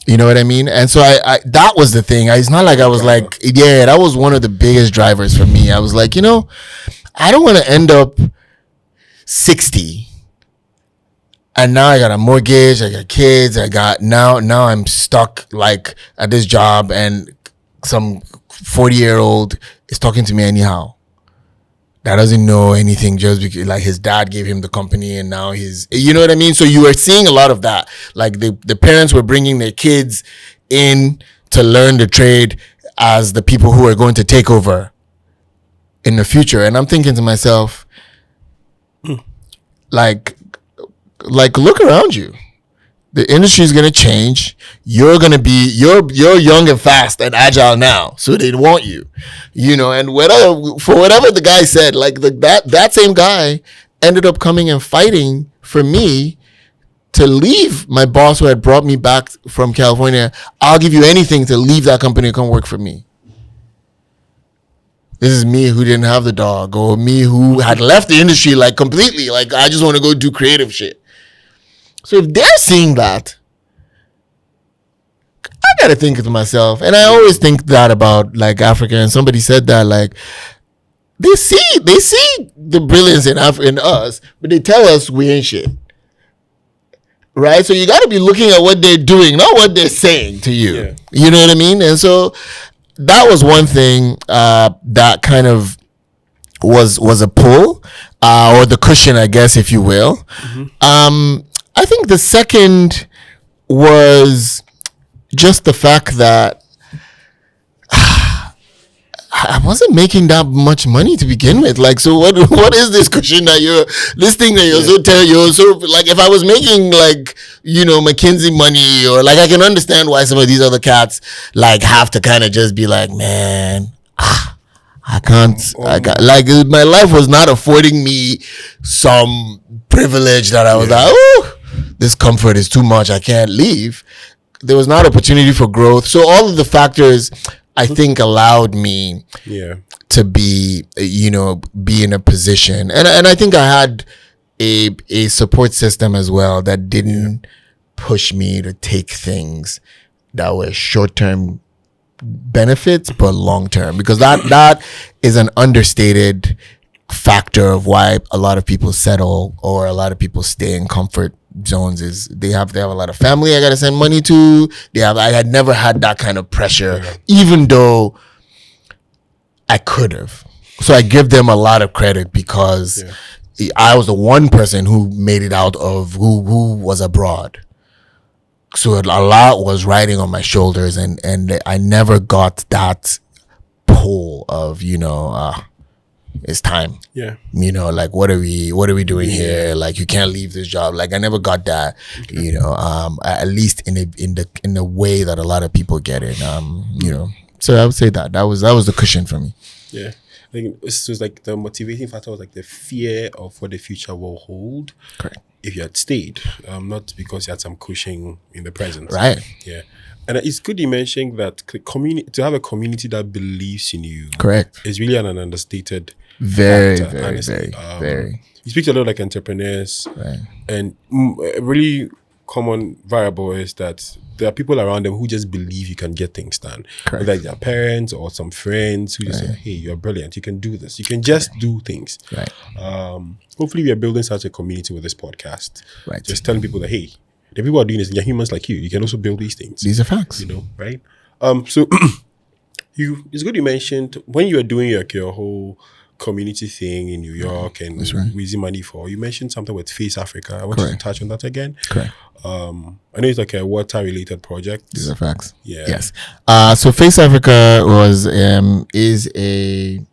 You know what I mean? And so I that was the thing. It's not like I was like, that was one of the biggest drivers for me. I was like, I don't want to end up 60 and now I got a mortgage, I got kids, now I'm stuck like at this job and some 40-year-old is talking to me anyhow. that doesn't know anything just because like his dad gave him the company and now he's, you know what I mean? So you were seeing a lot of that. Like the parents were bringing their kids in to learn the trade as the people who are going to take over in the future. And I'm thinking to myself, like look around you. The industry is going to change. You're going to be, you're young and fast and agile now. So they want you, you know, and whatever the guy said, like that same guy ended up coming and fighting for me to leave my boss who had brought me back from California. I'll give you anything to leave that company and come work for me. This is me who didn't have the dog, or me who had left the industry like completely. Like, I just want to go do creative shit. So if they're seeing that, I gotta think to myself, and I always think that about like Africa. And somebody said that like they see the brilliance in us, but they tell us we ain't shit, right? So you gotta be looking at what they're doing, not what they're saying to you. Yeah. You know what I mean? And so that was one thing that kind of was a pull or the cushion, I guess, if you will. Mm-hmm. I think the second was just the fact that I wasn't making that much money to begin with. Like, so what is this cushion that this thing that you're so like, if I was making like, you know, McKinsey money, or like, I can understand why some of these other cats like have to kind of just be like, man, I can't, like, my life was not affording me some privilege that I was like, oh, this comfort is too much, I can't leave. There was not opportunity for growth. So all of the factors, I think, allowed me to be, you know, be in a position. And I think I had a support system as well that didn't push me to take things that were short-term benefits, but long-term. Because that is an understated factor of why a lot of people settle, or a lot of people stay in comfort zones, is they have a lot of family I gotta send money to. I had never had that kind of pressure, even though I could have. So I give them a lot of credit, because I was the one person who made it out of who was abroad. So a lot was riding on my shoulders, and I never got that pull of, you know, it's time. Yeah. You know, like, what are we doing here? Like, you can't leave this job. Like, I never got that, you know, at least in the way that a lot of people get it. You know, so I would say that was the cushion for me. Yeah. I think this was like the motivating factor was like the fear of what the future will hold. Correct. If you had stayed, not because you had some cushion in the present. Right. Yeah. And it's good you mentioned that to have a community that believes in you. Correct. Is really an understated very, factor, very, honestly. very. You speak to a lot of like entrepreneurs, right? And a really common variable is that there are people around them who just believe you can get things done. Correct. Whether their parents or some friends who just say, hey, you're brilliant, you can do this, you can just do things. Right. Hopefully we are building such a community with this podcast. Right. Just telling people that, hey, the people are doing this, and they're humans like you. You can also build these things. These are facts. You know, right? So it's good you mentioned when you were doing your whole community thing in New York and raising money for, you mentioned something with Face Africa. I want you to touch on that again. Correct. I know it's like a water-related project. These are facts. Yeah. Yes. So Face Africa is a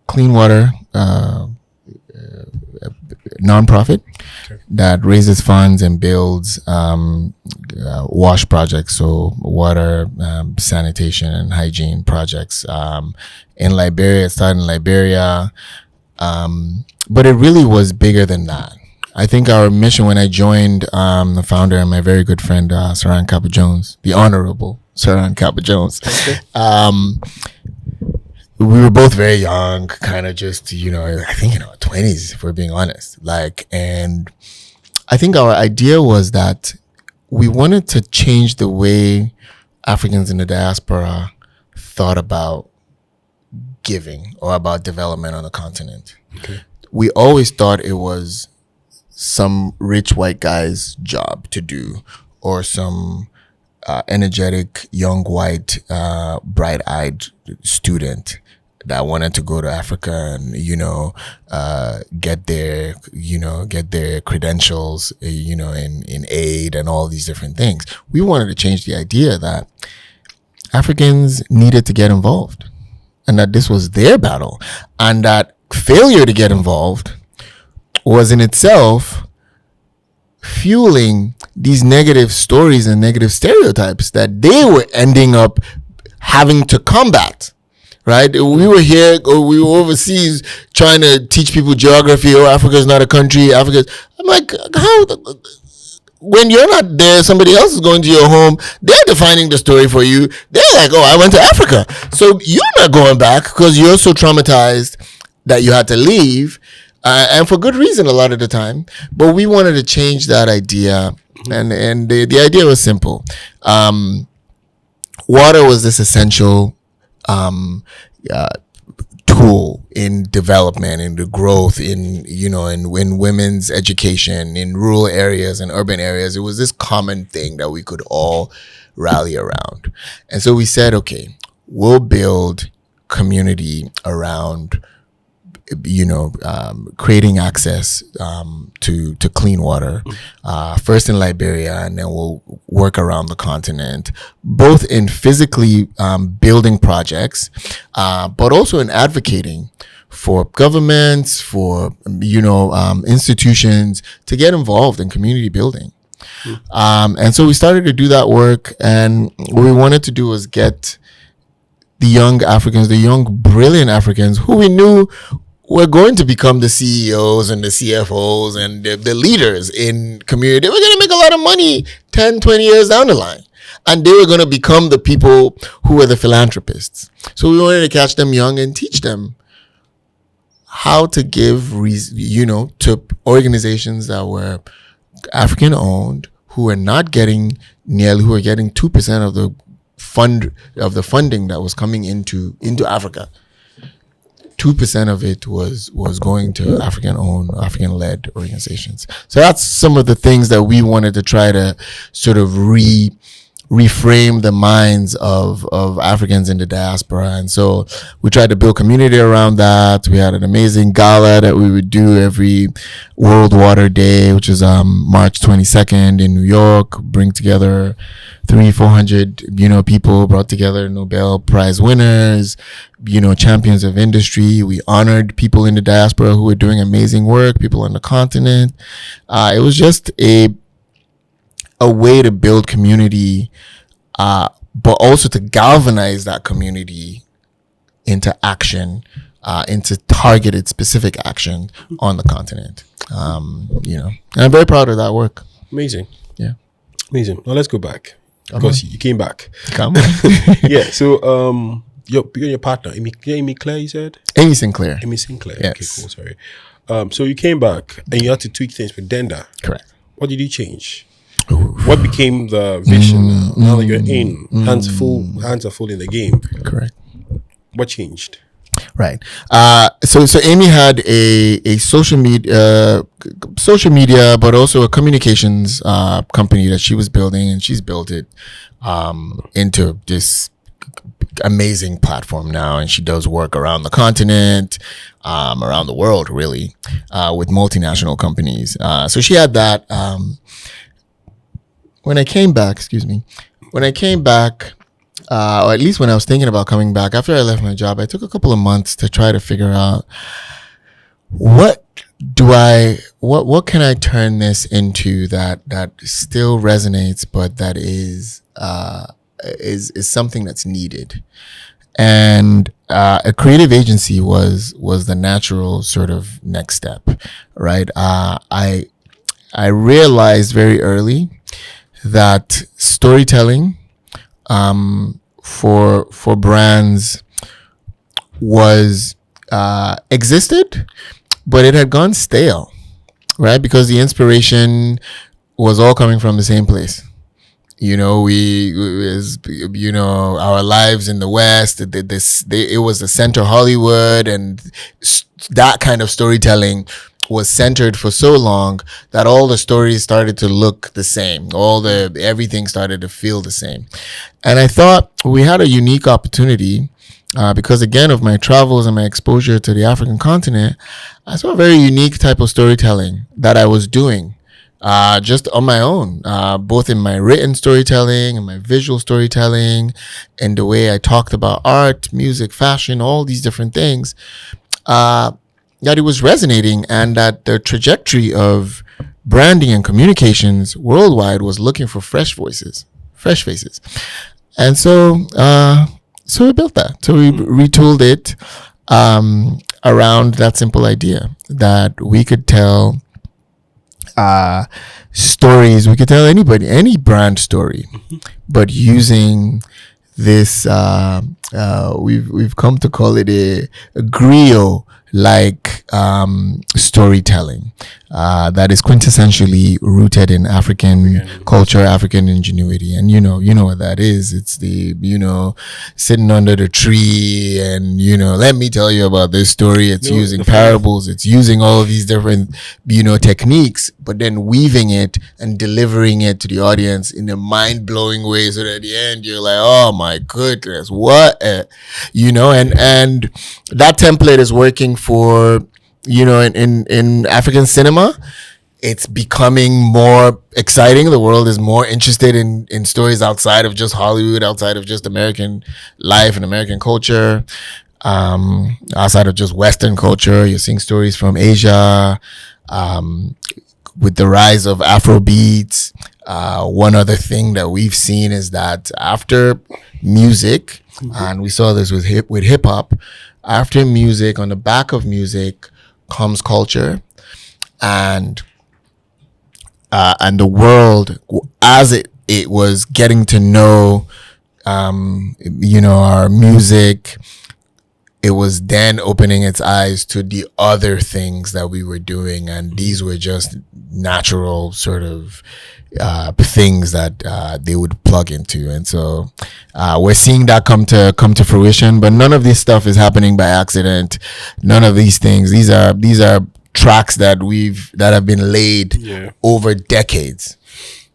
clean water nonprofit that raises funds and builds wash projects, so water, sanitation and hygiene projects in Liberia. It started in Liberia, but it really was bigger than that. I think our mission when I joined, the founder and my very good friend, Saran Kappa-Jones, the Honorable Saran Kappa-Jones, we were both very young, kind of just, you know, I think in our 20s, if we're being honest. Like, and I think our idea was that we wanted to change the way Africans in the diaspora thought about giving or about development on the continent. Okay. We always thought it was some rich white guy's job to do, or some energetic young white bright-eyed student that wanted to go to Africa and, get their credentials, in aid and all these different things. We wanted to change the idea that Africans needed to get involved and that this was their battle, and that failure to get involved was in itself fueling these negative stories and negative stereotypes that they were ending up having to combat. Right? We were here, or we were overseas trying to teach people geography. Oh, Africa is not a country. I'm like, how? When you're not there, somebody else is going to your home. They're defining the story for you. They're like, oh, I went to Africa. So you're not going back because you're so traumatized that you had to leave. And for good reason a lot of the time. But we wanted to change that idea. And the idea was simple. Water was this essential tool in development, in the growth, in women's education, in rural areas and urban areas. It was this common thing that we could all rally around. And so we said, okay, we'll build community around creating access to clean water, first in Liberia, and then we'll work around the continent, both in physically building projects, but also in advocating for governments, for institutions to get involved in community building. And so we started to do that work, and what we wanted to do was get the young Africans, the young brilliant Africans who we knew were going to become the CEOs and the CFOs and the leaders in community. They were going to make a lot of money 10, 20 years down the line. And they were going to become the people who were the philanthropists. So we wanted to catch them young and teach them how to give, to organizations that were African owned, who were not getting who were getting 2% of the funding that was coming into Africa. 2% of it was going to African-owned, African-led organizations. So that's some of the things that we wanted to try to sort of reframe the minds of Africans in the diaspora. And so we tried to build community around that. We had an amazing gala that we would do every World Water Day, which is March 22nd in New York, bring together 300-400 people, brought together Nobel Prize winners, champions of industry. We honored people in the diaspora who were doing amazing work, people on the continent. It was just a way to build community, but also to galvanize that community into action, into targeted specific action on the continent. And I'm very proud of that work. Amazing. Yeah. Amazing. Now let's go back. Because you came back. Come on. Yeah. So, your partner, Amy Claire, you said? Amy Sinclair. Amy Sinclair. Yes. Okay, cool. Sorry. So you came back and you had to tweak things with Denda. Correct. What did you change? What became the vision now that you're in? Hands are full in the game. Correct. What changed? Right. So Amy had a social media, but also a communications company that she was building, and she's built it into this amazing platform now. And she does work around the continent, around the world, really, with multinational companies. So she had that. When I came back, or at least when I was thinking about coming back, after I left my job, I took a couple of months to try to figure out what can I turn this into that still resonates, but that is something that's needed. And a creative agency was the natural sort of next step, right? I realized very early that storytelling for brands was existed, but it had gone stale, right? Because the inspiration was all coming from the same place. Our lives in the West, it was the center Hollywood, and that kind of storytelling was centered for so long that all the stories started to look the same. Everything started to feel the same. And I thought we had a unique opportunity because again of my travels and my exposure to the African continent, I saw a very unique type of storytelling that I was doing just on my own, both in my written storytelling and my visual storytelling and the way I talked about art, music, fashion, all these different things, that it was resonating, and that the trajectory of branding and communications worldwide was looking for fresh faces. And so we built that. So we retooled it around that simple idea that we could tell stories. We could tell any brand story, but using this, we've come to call it a griot like storytelling that is quintessentially rooted in African culture, African ingenuity. And you know what that is. It's the, sitting under the tree and, let me tell you about this story. It's using parables. It's using all of these different, techniques, but then weaving it and delivering it to the audience in a mind-blowing way, so that at the end you're like, oh my goodness, what? And that template is working for, in African cinema. It's becoming more exciting. The world is more interested in stories outside of just Hollywood, outside of just American life and American culture, outside of just Western culture. You're seeing stories from Asia, with the rise of Afrobeats. One other thing that we've seen is that after music, and we saw this with hip hop, after music, on the back of music comes culture, and the world, as it was getting to know, our music, it was then opening its eyes to the other things that we were doing, and these were just natural sort of things that they would plug into. And so we're seeing that come to fruition, but none of this stuff is happening by accident. None of these things. These are tracks that have been laid over decades.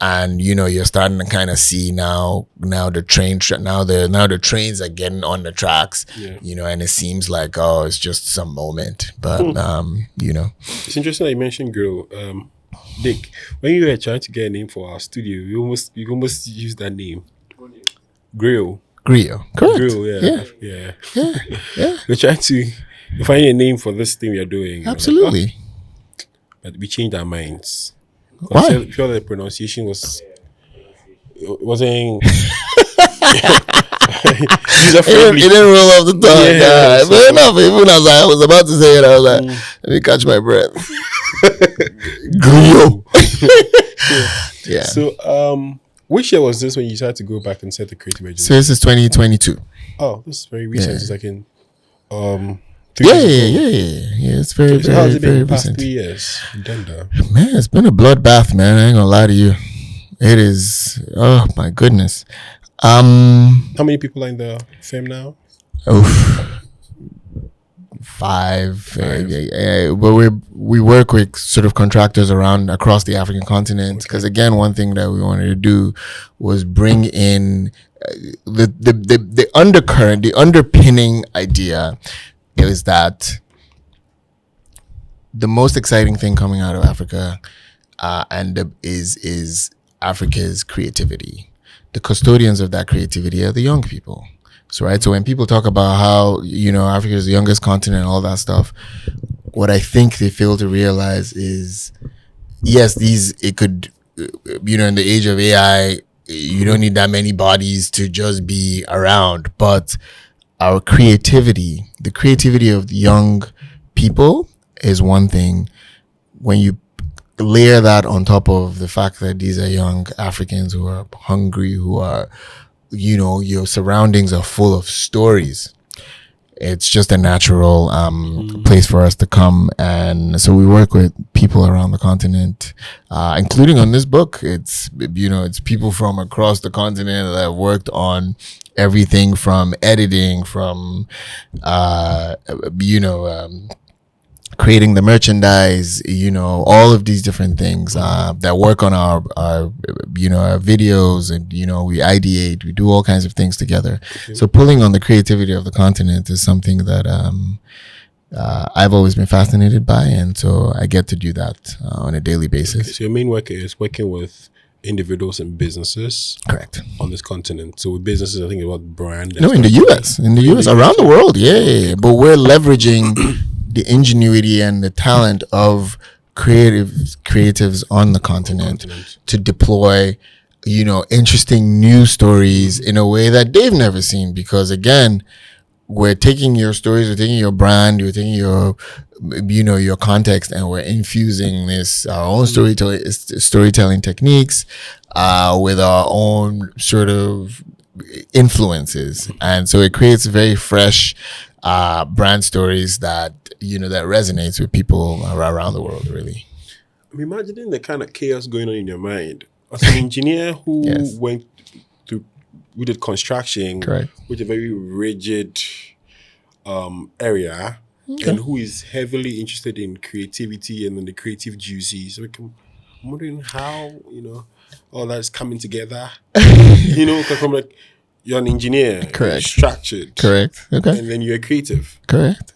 And you're starting to kind of see now the trains are getting on the tracks, and it seems like, oh, it's just some moment, but It's interesting that you mentioned Grill. Dick, when you were trying to get a name for our studio, you almost used that name. Grill. Correct. Grill, yeah. We're trying to find a name for this thing we are doing. Absolutely. Like, but we changed our minds. Why? I feel the pronunciation wasn't it didn't roll off the tongue. Fair enough. Even as I was about to say it, I was like, let me catch my breath. Griot. Yeah. So, which year was this when you decided to go back and set the creative agency? So this is 2022. Oh, this is very recent. It's like in 3 years ago. Yeah. It's very, So how has it been very the past recent. 3 years in Denda? Man, it's been a bloodbath, man. I ain't gonna lie to you. It is. Oh my goodness. How many people are in the firm now? Five. But we work with sort of contractors across the African continent, because again, one thing that we wanted to do was bring in the undercurrent, the underpinning idea is that the most exciting thing coming out of Africa is Africa's creativity. The custodians of that creativity are the young people. So when people talk about how, Africa is the youngest continent and all that stuff, what I think they fail to realize is, yes, it could, in the age of AI, you don't need that many bodies to just be around, but our creativity, the creativity of the young people is one thing. When you layer that on top of the fact that these are young Africans who are hungry, who are, your surroundings are full of stories, it's just a natural place for us to come. And so we work with people around the continent, including on this book. It's people from across the continent that have worked on everything from editing, from creating the merchandise, all of these different things that work on our our videos, and we ideate, we do all kinds of things together. Okay. So pulling on the creativity of the continent is something that I've always been fascinated by, and so I get to do that on a daily basis. Okay, so your main work is working with individuals and businesses. Correct. On this continent. So with businesses, I think about brand. No, in the US, around the world, yeah. But we're leveraging the ingenuity and the talent of creatives on the continent to deploy, interesting news stories in a way that they've never seen. Because again, we're taking your stories, we're taking your brand, we're taking your, your context, and we're infusing our own storytelling techniques, with our own sort of influences. And so it creates very fresh, brand stories that, that resonates with people around the world, really. I'm imagining the kind of chaos going on in your mind. As an engineer who we did construction, correct, with a very rigid area, okay, and who is heavily interested in creativity and in the creative juices. So I'm wondering how, all that's coming together. Because I'm like, you're an engineer, correct, you're structured, correct, okay, and then you're creative, correct.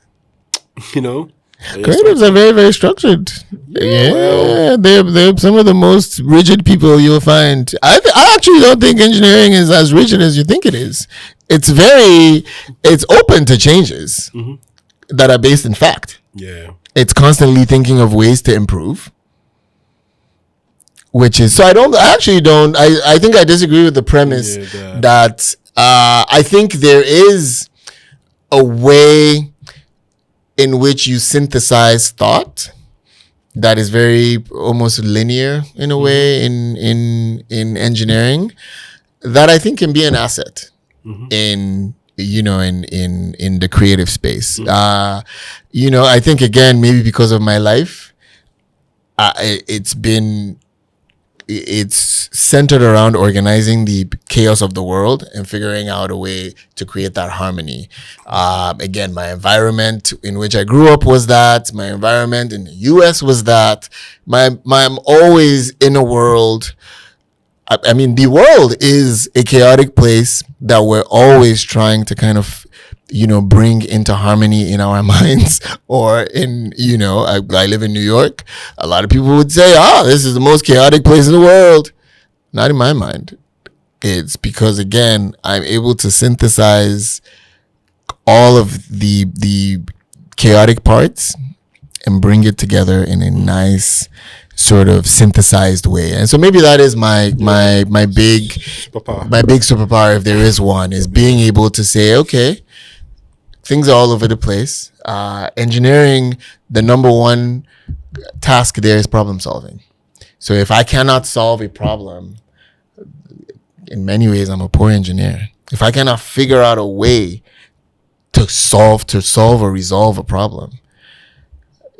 Creatives are very, very structured. Yeah, they're some of the most rigid people you'll find. I actually don't think engineering is as rigid as you think it is. It's open to changes that are based in fact. Yeah. It's constantly thinking of ways to improve. I think I disagree with the premise that I think there is a way in which you synthesize thought that is very almost linear in a way in engineering, that I think can be an asset in the creative space. I think, again, maybe because of my life, it's centered around organizing the chaos of the world and figuring out a way to create that harmony. Again, my environment in which I grew up was that. My environment in the US was that. I'm always in a world. I mean, the world is a chaotic place that we're always trying to kind of, bring into harmony in our minds, or in, I live in New York. A lot of people would say, this is the most chaotic place in the world. Not in my mind. It's because, again, I'm able to synthesize all of the chaotic parts and bring it together in a nice sort of synthesized way. And so maybe that is my big superpower, if there is one, is being able to say, okay, things are all over the place. Engineering, the number one task there is problem solving. So if I cannot solve a problem, in many ways, I'm a poor engineer. If I cannot figure out a way to solve or resolve a problem,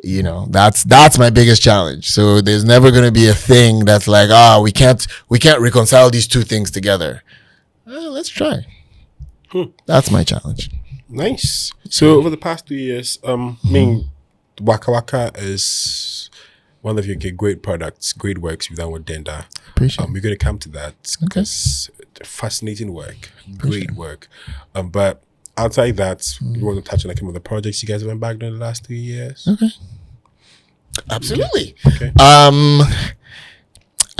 that's my biggest challenge. So there's never going to be a thing that's like, we can't reconcile these two things together. Let's try. That's my challenge. Nice. So over the past 2 years, Waka Waka is one of your great products, great works you've done with Denda. Appreciate it. We're going to come to that. Okay. It's fascinating work, great work. But outside that, we want to touch on some of the projects you guys have embarked on in the last 3 years. Okay. Absolutely. Okay. I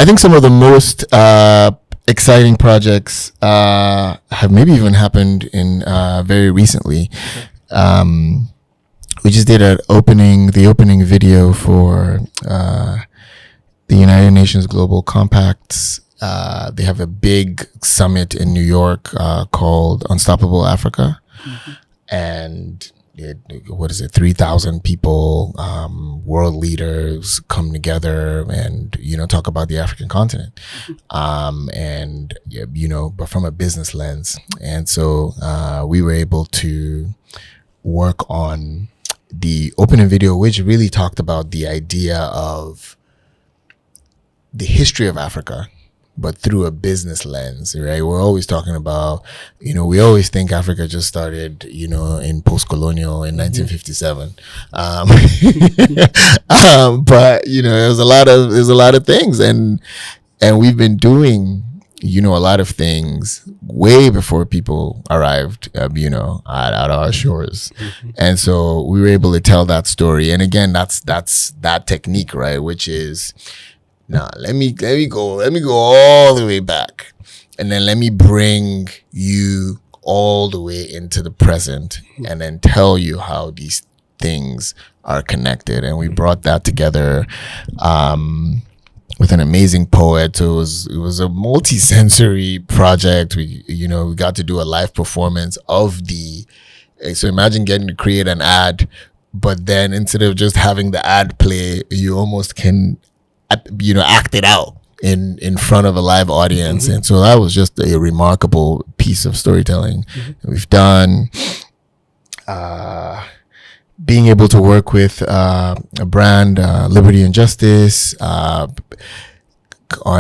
think some of the most exciting projects have maybe even happened in very recently. Okay. We just did the opening video for the United Nations Global Compact's. They have a big summit in New York called Unstoppable Africa, and 3,000 people, world leaders come together and, talk about the African continent. But from a business lens. And so, we were able to work on the opening video, which really talked about the idea of the history of Africa, but through a business lens, right? We're always talking about, we always think Africa just started, in post-colonial in 1957. But there's a lot of things, and we've been doing, a lot of things way before people arrived, at our shores. And so we were able to tell that story. And again, that's that technique, right? Which is, now let me go all the way back, and then let me bring you all the way into the present, and then tell you how these things are connected. And we brought that together, with an amazing poet. So it was a multi-sensory project. We got to do a live performance of so imagine getting to create an ad, but then instead of just having the ad play, you almost can, act it out in front of a live audience. And so that was just a remarkable piece of storytelling we've done. Being able to work with a brand, Liberty and Justice, on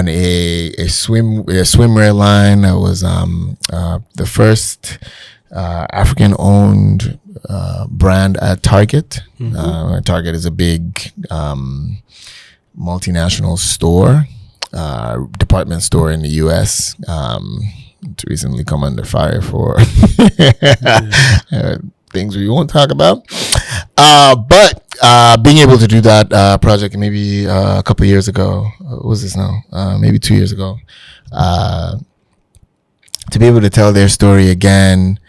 a swimwear line that was the first African-owned brand at Target. Target is a big multinational store, department store in the U.S. It's recently come under fire for things we won't talk about. But being able to do that project maybe a couple of years ago, what was this now? Maybe 2 years ago, to be able to tell their story again,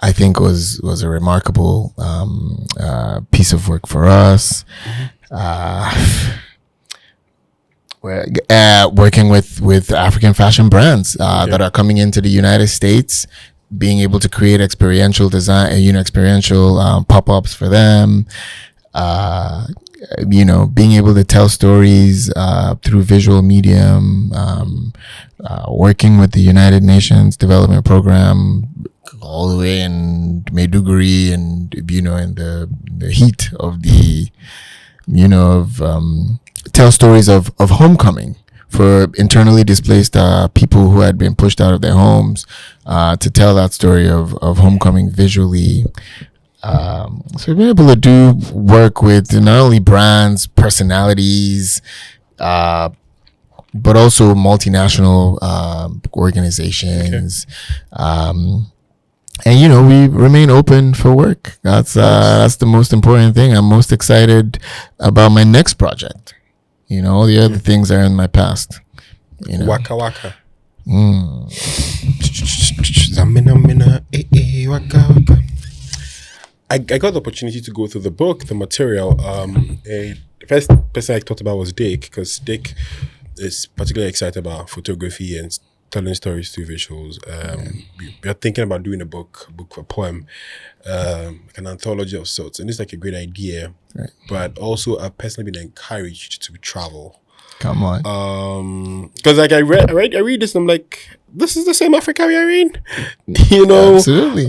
I think was a remarkable piece of work for us. We're working with African fashion brands that are coming into the United States, being able to create experiential design, experiential pop-ups for them, being able to tell stories through visual medium, working with the United Nations Development Program all the way in Maiduguri, and in the heat of tell stories of homecoming for internally displaced people who had been pushed out of their homes, to tell that story of homecoming visually. So we've been able to do work with not only brands, personalities, but also multinational organizations. And we remain open for work. That's the most important thing. I'm most excited about my next project. All the other things are in my past. Waka Waka. I got the opportunity to go through the book, the material. The first person I thought about was Dick, because Dick is particularly excited about photography and telling stories through visuals. We are thinking about doing a book, a poem, an anthology of sorts, and it's like a great idea. Right. But also, I've personally been encouraged to travel. Come on, because like I read this, and I'm like, this is the same Africa we are in, Absolutely.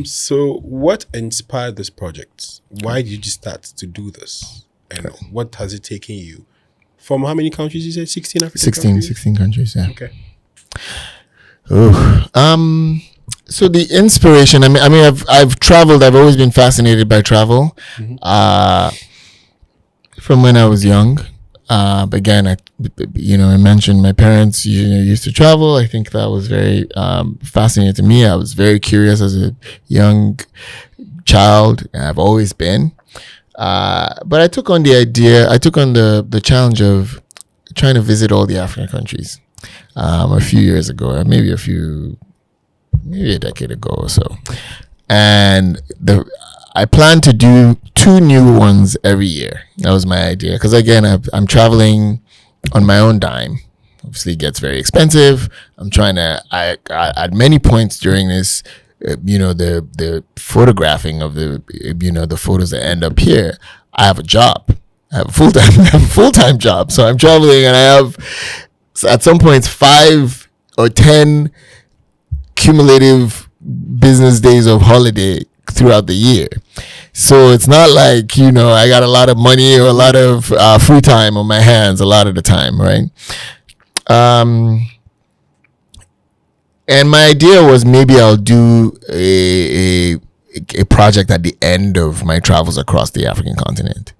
So, what inspired this project? Why did you start to do this? And what has it taken you? From how many countries you said? 16 African countries? 16 countries, yeah. Okay. So the inspiration, I mean, I've traveled. I've always been fascinated by travel, from when I was young. But again, I mentioned my parents, used to travel. I think that was very fascinating to me. I was very curious as a young child, and I've always been. But I took on the challenge of trying to visit all the African countries a few years ago, maybe a decade ago or so. And I plan to do 2 new ones every year. That was my idea. Because again, I'm traveling on my own dime. Obviously, it gets very expensive. I'm trying to, at many points during this, the photographing of the photos that end up here, I have a job. I have a full-time job. So I'm traveling, and I have, at some points, 5 or 10 cumulative business days of holiday throughout the year. So it's not like, I got a lot of money or a lot of free time on my hands a lot of the time, right? And my idea was maybe I'll do a project at the end of my travels across the African continent.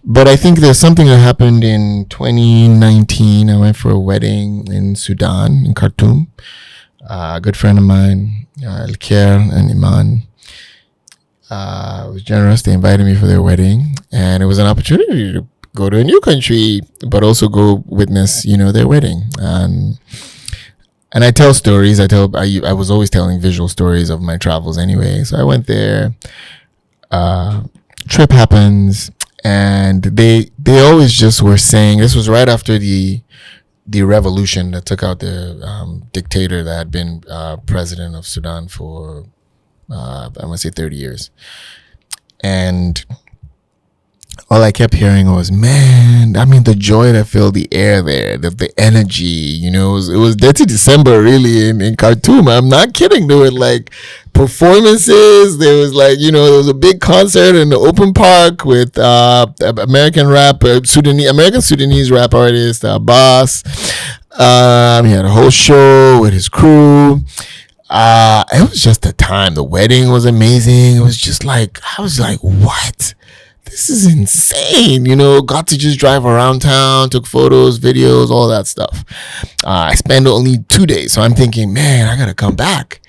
But I think there's something that happened in 2019. I went for a wedding in Sudan, in Khartoum. A good friend of mine, Elker and Iman, was generous. They invited me for their wedding, and it was an opportunity to go to a new country, but also go witness, their wedding. And I tell stories. I was always telling visual stories of my travels anyway. So I went there. Trip happens, and they always just were saying, this was right after the revolution that took out the dictator that had been president of Sudan for I want to say 30 years. And all I kept hearing was, man, I mean, the joy that filled the air there, the energy, it was dirty December really in Khartoum. I'm not kidding. There were like performances. There was like, there was a big concert in the open park with American Sudanese rap artist, Boss. He had a whole show with his crew. It was just a time. The wedding was amazing. It was just like, I was like, what? This is insane. Got to just drive around town, took photos, videos, all that stuff. I spent only 2 days. So I'm thinking, man, I got to come back.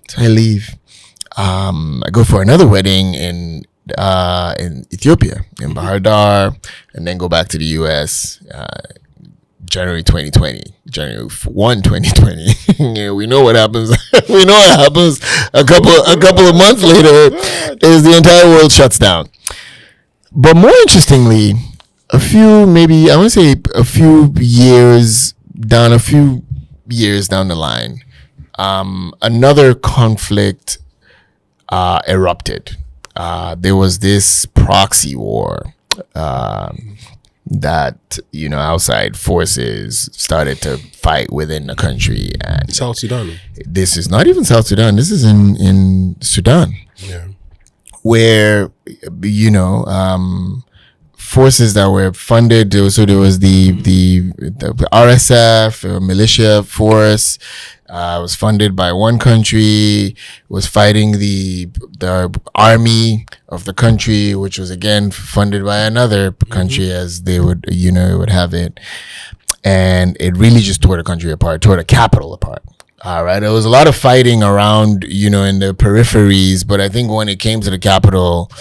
So I leave. I go for another wedding in Ethiopia, in Bahar Dar, and then go back to the US, January 2020, January 1, 2020. We know what happens. We know what happens a couple of months later is the entire world shuts down. But more interestingly, a few years down the line, another conflict erupted. There was this proxy war that outside forces started to fight within the country. And South Sudan. This is not even South Sudan. This is in Sudan. Yeah. Where forces that were funded. So there was the RSF, militia force, was funded by one country, was fighting the army of the country, which was again funded by another country, as they would would have it, and it really just tore the country apart, tore the capital apart. All right, there was a lot of fighting around, in the peripheries, but I think when it came to the capital,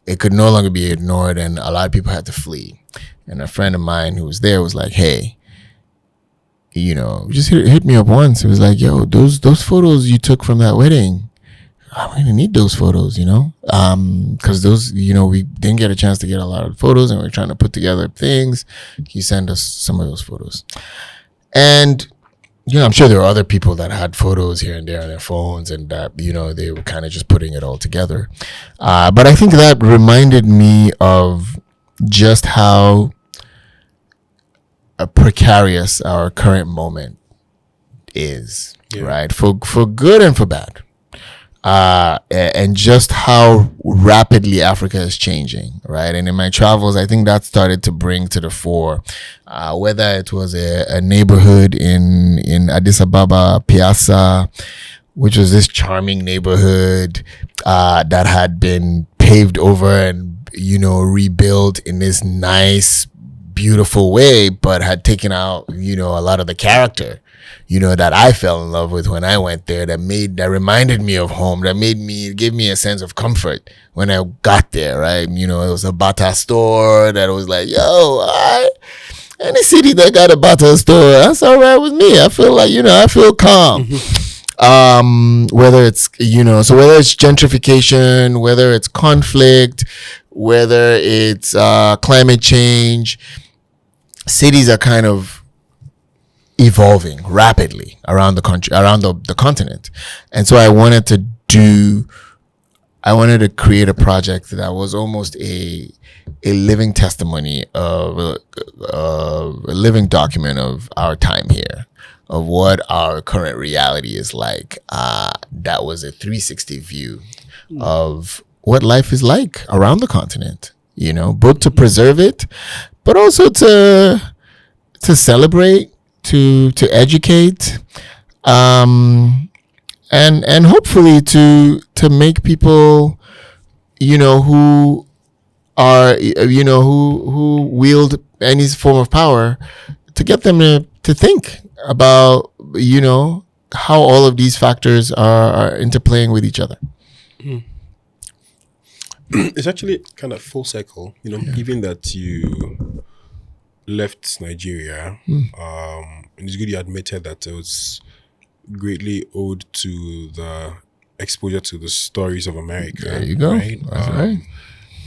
it could no longer be ignored, and a lot of people had to flee. And a friend of mine who was there was like, hey, just hit me up once. It was like, yo, those photos you took from that wedding, I'm going to need those photos, because those, we didn't get a chance to get a lot of photos, and we we're trying to put together things. Can you send us some of those photos? And I'm sure there were other people that had photos here and there on their phones, and that, they were kind of just putting it all together. But I think that reminded me of just how precarious our current moment is, right? For good and for bad. And just how rapidly Africa is changing, right? And in my travels, I think that started to bring to the fore, whether it was a neighborhood in Addis Ababa, Piazza, which was this charming neighborhood that had been paved over and, rebuilt in this nice, beautiful way, but had taken out, a lot of the character, that I fell in love with when I went there, that reminded me of home, gave me a sense of comfort when I got there, right? It was a Bata store that was like, yo, any city that got a Bata store, that's all right with me. I feel like, I feel calm. Whether it's, whether it's gentrification, whether it's conflict, whether it's climate change, cities are kind of evolving rapidly around the country, around the continent. And so I wanted to create a project that was almost a living testimony of a living document of our time here, of what our current reality is like. That was a 360 view of what life is like around the continent, both to preserve it, but also to celebrate, to educate, And hopefully to make people, who are, who wield any form of power, to get them to think about, how all of these factors are interplaying with each other. It's actually kind of full circle, given that you left Nigeria, and it's good you admitted that it was greatly owed to the exposure to the stories of America. There you go. Right? That's right.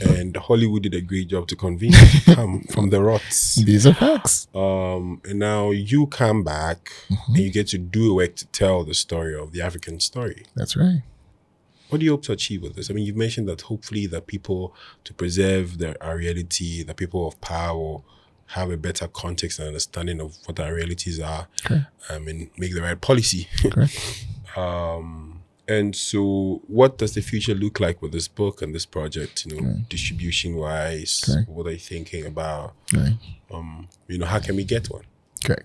And Hollywood did a great job to convince you to come from the ruts. These are facts. And now you come back and you get to do a work to tell the story of the African story. That's right. What do you hope to achieve with this? I mean, you've mentioned that hopefully the people, to preserve our reality, the people of power will have a better context and understanding of what our realities are, and make the right policy. And so what does the future look like with this book and this project, distribution wise? What are you thinking about? How can we get one? Okay.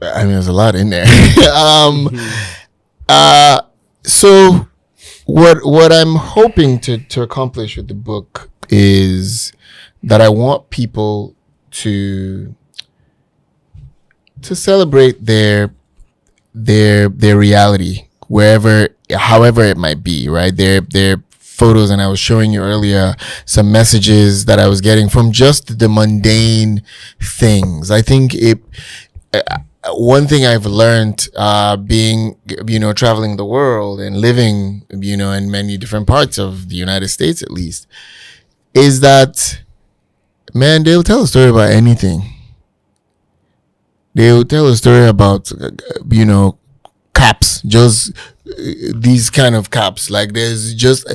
I mean, there's a lot in there. So what I'm hoping to accomplish with the book is that I want people to celebrate their reality, however it might be, right? Their photos, and I was showing you earlier some messages that I was getting from just the mundane things. I think one thing I've learned, being, traveling the world and living, in many different parts of the United States, at least, is that, man, they'll tell a story about anything. They'll tell a story about, caps, just these kind of caps. Like, there's just,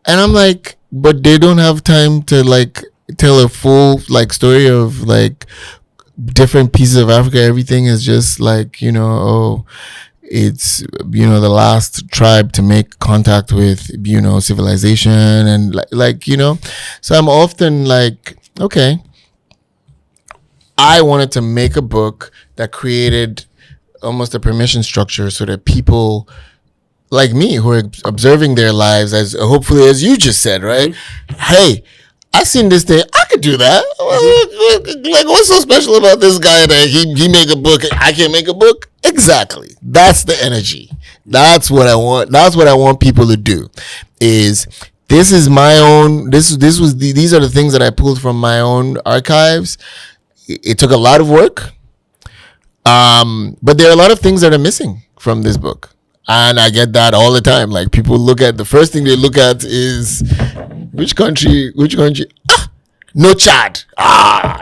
and I'm like, but they don't have time to, like, tell a full, like, story of, like, different pieces of Africa. Everything is just like, it's, the last tribe to make contact with, civilization, and like, so I'm often like, okay, I wanted to make a book that created almost a permission structure so that people like me who are observing their lives, as hopefully as you just said, right? Hey, I seen this thing. I could do that. Like, what's so special about this guy that he make a book? I can't make a book. Exactly. That's the energy. That's what I want. That's what I want people to do. This is my own. These are the things that I pulled from my own archives. It took a lot of work, but there are a lot of things that are missing from this book. And I get that all the time. Like, people look at, the first thing they look at is which country? No Chad.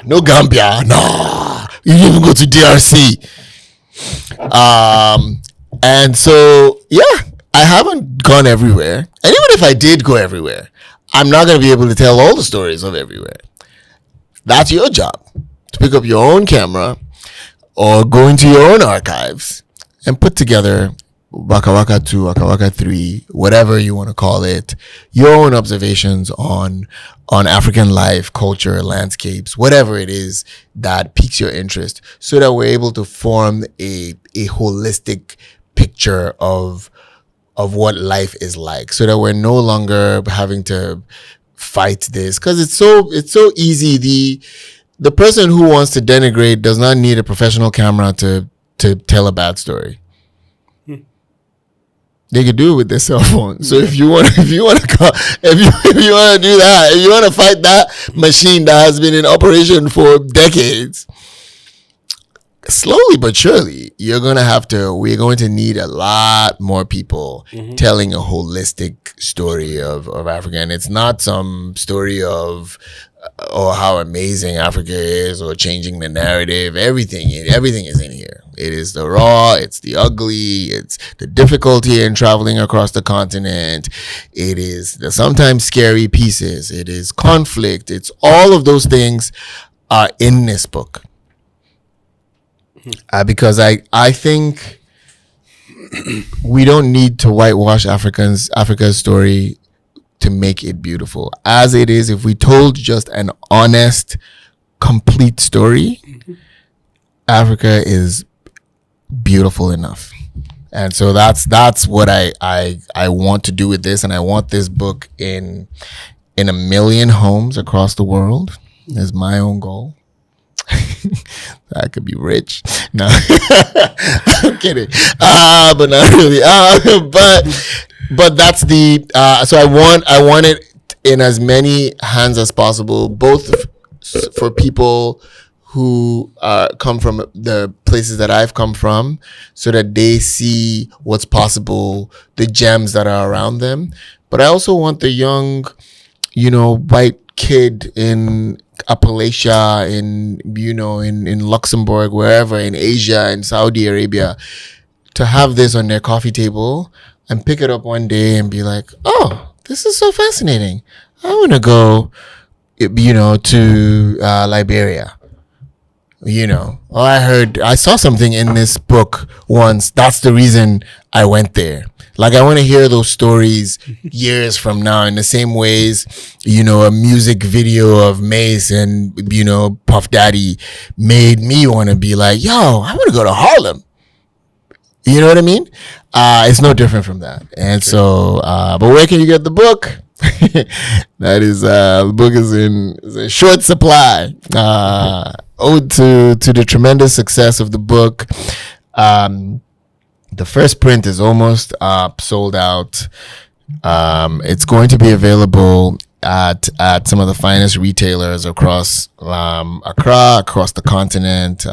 No Gambia. No. You didn't even go to DRC. And so, yeah, I haven't gone everywhere. And even if I did go everywhere, I'm not going to be able to tell all the stories of everywhere. That's your job, to pick up your own camera or go into your own archives and put together Waka Waka 2, Waka Waka 3, whatever you want to call it, your own observations on African life, culture, landscapes, whatever it is that piques your interest, so that we're able to form a holistic picture of what life is like, so that we're no longer having to fight this, because it's so easy. The person who wants to denigrate does not need a professional camera to tell a bad story. They could do it with their cell phone. So if you want to do that, if you want to fight that machine that has been in operation for decades, slowly but surely, we're going to need a lot more people telling a holistic story of Africa. And it's not some story of how amazing Africa is, or changing the narrative. Everything is in here. It is the raw, it's the ugly, it's the difficulty in traveling across the continent. It is the sometimes scary pieces. It is conflict. It's all of those things are in this book. Because I think we don't need to whitewash Africa's story to make it beautiful. As it is, if we told just an honest, complete story, Africa is beautiful enough. And so that's what I want to do with this, and I want this book in 1 million homes across the world. Is my own goal. I could be rich. No, I'm kidding. But not really. But that's the. So I want it in as many hands as possible, both for people who come from the places that I've come from, so that they see what's possible, the gems that are around them. But I also want the young, white kid in Appalachia, in Luxembourg, wherever, in Asia, in Saudi Arabia, to have this on their coffee table and pick it up one day and be like, oh, this is so fascinating. I want to go, to Liberia. Or I saw something in this book once. That's the reason I went there. Like, I want to hear those stories years from now, in the same ways, a music video of Mace and, Puff Daddy made me want to be like, yo, I want to go to Harlem. You know what I mean? It's no different from that. And so, but where can you get the book? That is, the book is in short supply. Ode to the tremendous success of the book. The first print is almost sold out. It's going to be available at some of the finest retailers across Accra, across the continent.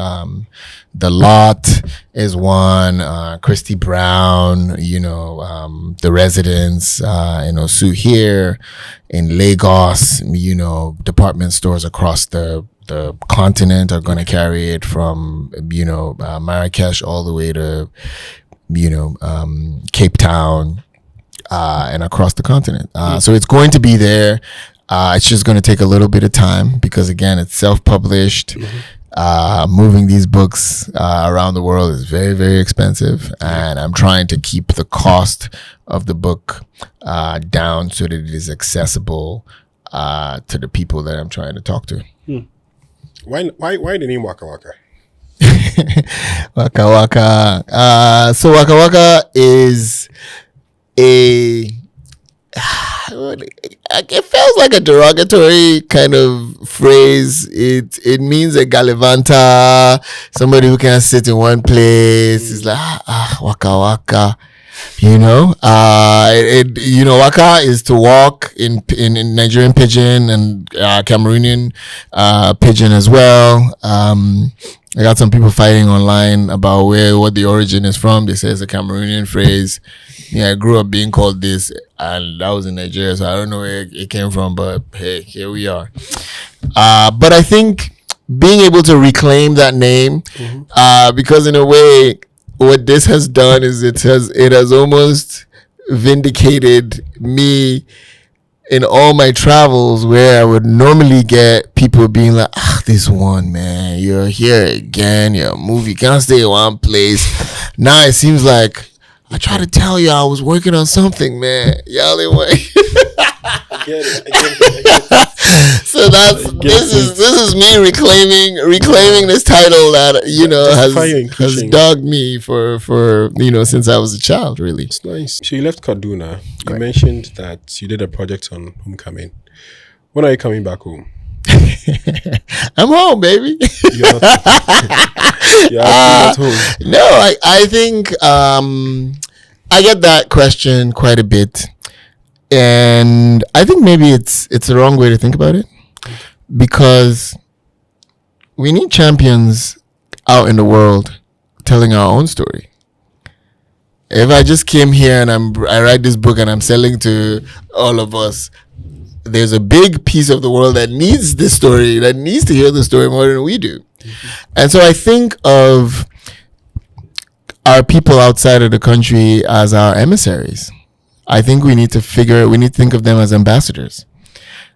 The Lot is one, Christy Brown, the Residence, in Osu here, in Lagos, department stores across the continent are going to carry it from, Marrakesh all the way to, Cape Town, and across the continent. So it's going to be there. It's just going to take a little bit of time because, again, it's self-published. Moving these books around the world is very, very expensive, and I'm trying to keep the cost of the book down so that it is accessible to the people that I'm trying to talk to. Why the name Waka Waka? Waka Waka. So Waka Waka is it feels like a derogatory kind of phrase. It means a gallivanter, somebody who can't sit in one place. It's like Waka Waka. Waka is to walk in Nigerian pidgin and Cameroonian pidgin as well. I got some people fighting online about what the origin is from. They say it's a Cameroonian phrase. Yeah, I grew up being called this, and that was in Nigeria, so I don't know where it came from, but hey, here we are. But I think being able to reclaim that name, because in a way, what this has done is it has almost vindicated me in all my travels, where I would normally get people being like, this one, man, you're here again, you're a movie, can't stay in one place. Now it seems like I try to tell you I was working on something, man. Y'all ain't way. I get it. So this is me reclaiming this title that has dogged me for since I was a child, really. It's nice. So you left Kaduna. You mentioned that you did a project on homecoming. When are you coming back home? I'm home, baby. You're not home. No, I think I get that question quite a bit, and I think maybe it's the wrong way to think about it, because we need champions out in the world telling our own story. If I just came here and I write this book and I'm selling to all of us, there's a big piece of the world that needs this story, that needs to hear the story more than we do. And so I think of our people outside of the country as our emissaries. I think we need to think of them as ambassadors.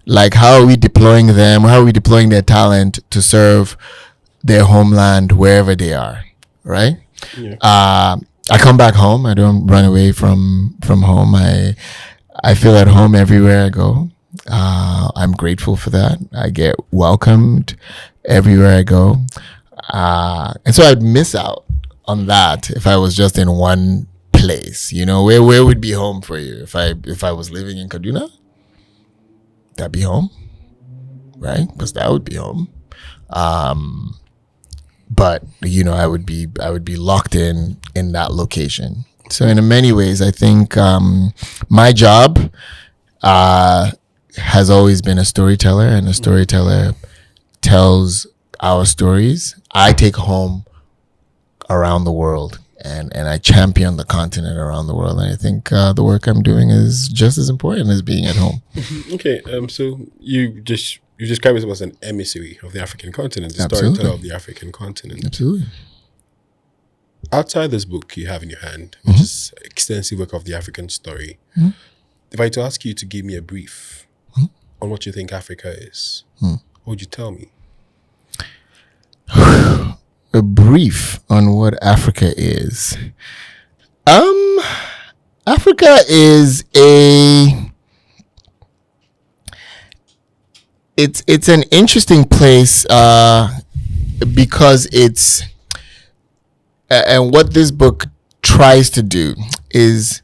Like, how are we deploying them? How are we deploying their talent to serve their homeland wherever they are, right? Yeah. I come back home. I don't run away from home. I feel at home everywhere I go. I'm grateful for that. I get welcomed everywhere I go. And so I'd miss out on that if I was just in one place? You know, where would be home for you? If I was living in Kaduna, that'd be home, right? Because that would be home. But you know, I would be locked in that location. So in many ways, I think my job has always been a storyteller, and a storyteller tells our stories. I take home around the world, and I champion the continent around the world. And I think the work I'm doing is just as important as being at home. Okay, so you describe yourself as an emissary of the African continent, the storyteller of the African continent. Absolutely. Outside this book you have in your hand, which is extensive work of the African story, if I were to ask you to give me a brief on what you think Africa is, what would you tell me? A brief on what Africa is. Africa is it's an interesting place because it's and what this book tries to do is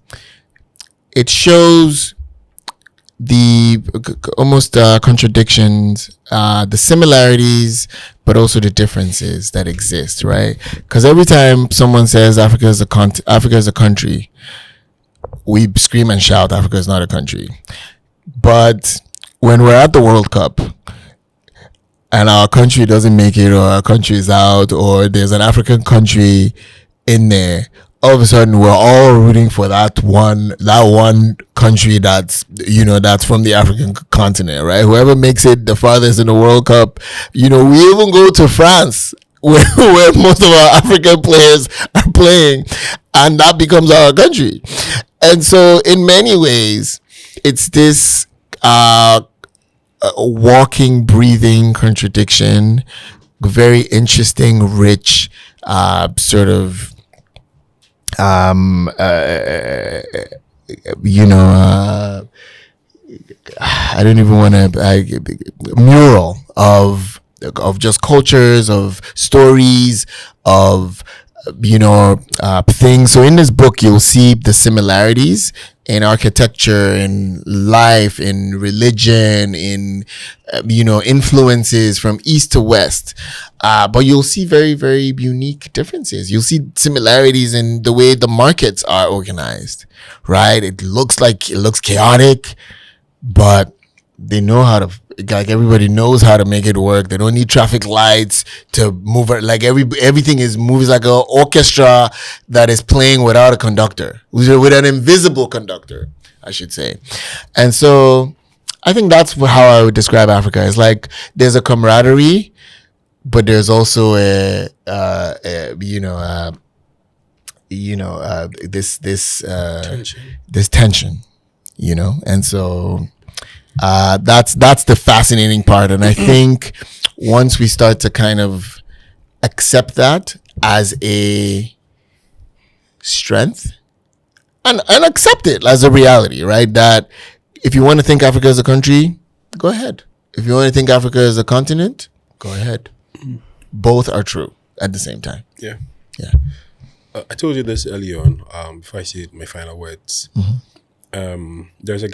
it shows the almost contradictions, the similarities, but also the differences that exist, right? Because every time someone says Africa is a country, we scream and shout, Africa is not a country. But when we're at the World Cup and our country doesn't make it, or our country is out, or there's an African country in there, all of a sudden we're all rooting for that one country that's from the African continent, right? Whoever makes it the farthest in the World Cup, we even go to France where most of our African players are playing, and that becomes our country. And so in many ways, it's this walking, breathing contradiction, very interesting, rich sort of I don't even want to mural of just cultures, of stories, of things. So in this book, you'll see the similarities in architecture, in life, in religion, in influences from east to west. But you'll see very, very unique differences. You'll see similarities in the way the markets are organized, right? It looks chaotic, but they know how to, everybody knows how to make it work. They don't need traffic lights to move it. Everything moves like an orchestra that is playing without a conductor, with an invisible conductor, I should say. And so I think that's how I would describe Africa. It's like there's a camaraderie, but there's also this tension, and so that's the fascinating part. And I think once we start to kind of accept that as a strength and accept it as a reality, right? That if you want to think Africa as a country, go ahead. If you want to think Africa as a continent, go ahead. Both are true at the same time. Yeah. Yeah. I told you this earlier on, before I say my final words. There's a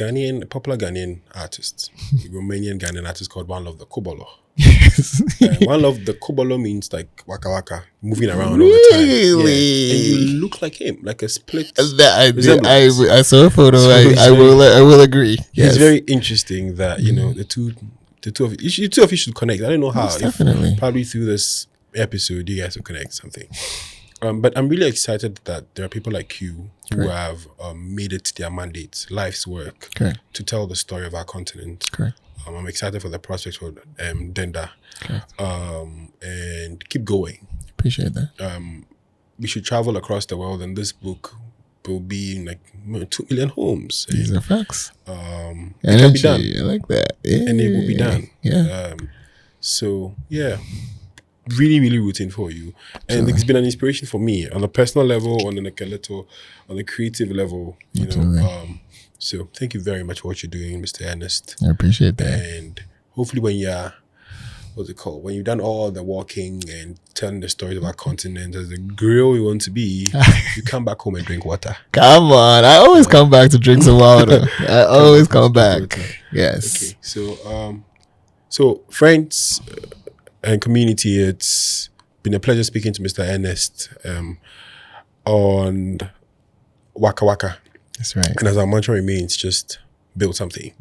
popular Ghanaian artist, a Romanian Ghanaian artist called One Love the Kobolo. One Love the Kobolo means like Waka Waka, moving around all the time. Really? Yeah. And you look like him, like a split. I saw a photo. So I will agree. Yes. It's very interesting that the two of you should connect. I don't know how. Yes, definitely. Probably through this episode, you guys will connect something. But I'm really excited that there are people like you who have made it their mandate, life's work, to tell the story of our continent. I'm excited for the prospects for Denda, and keep going. Appreciate that. We should travel across the world, and this book will be in like 2 million homes. These are facts. It Energy, can be done. I like that. Yeah. And it will be done. Yeah. So yeah, really, really rooting for you, and it's been an inspiration for me on a personal level, on a creative level. So thank you very much for what you're doing, Mr. Ernest. I appreciate that. And hopefully, when you're what's it called? When you've done all the walking and telling the stories about continents as the grill you want to be, you come back home and drink water. Come on. I always come back to drink some water. I always come back. Water. Yes. Okay. So friends and community, it's been a pleasure speaking to Mr. Ernest on Waka Waka. That's right. And as our mantra remains, just build something.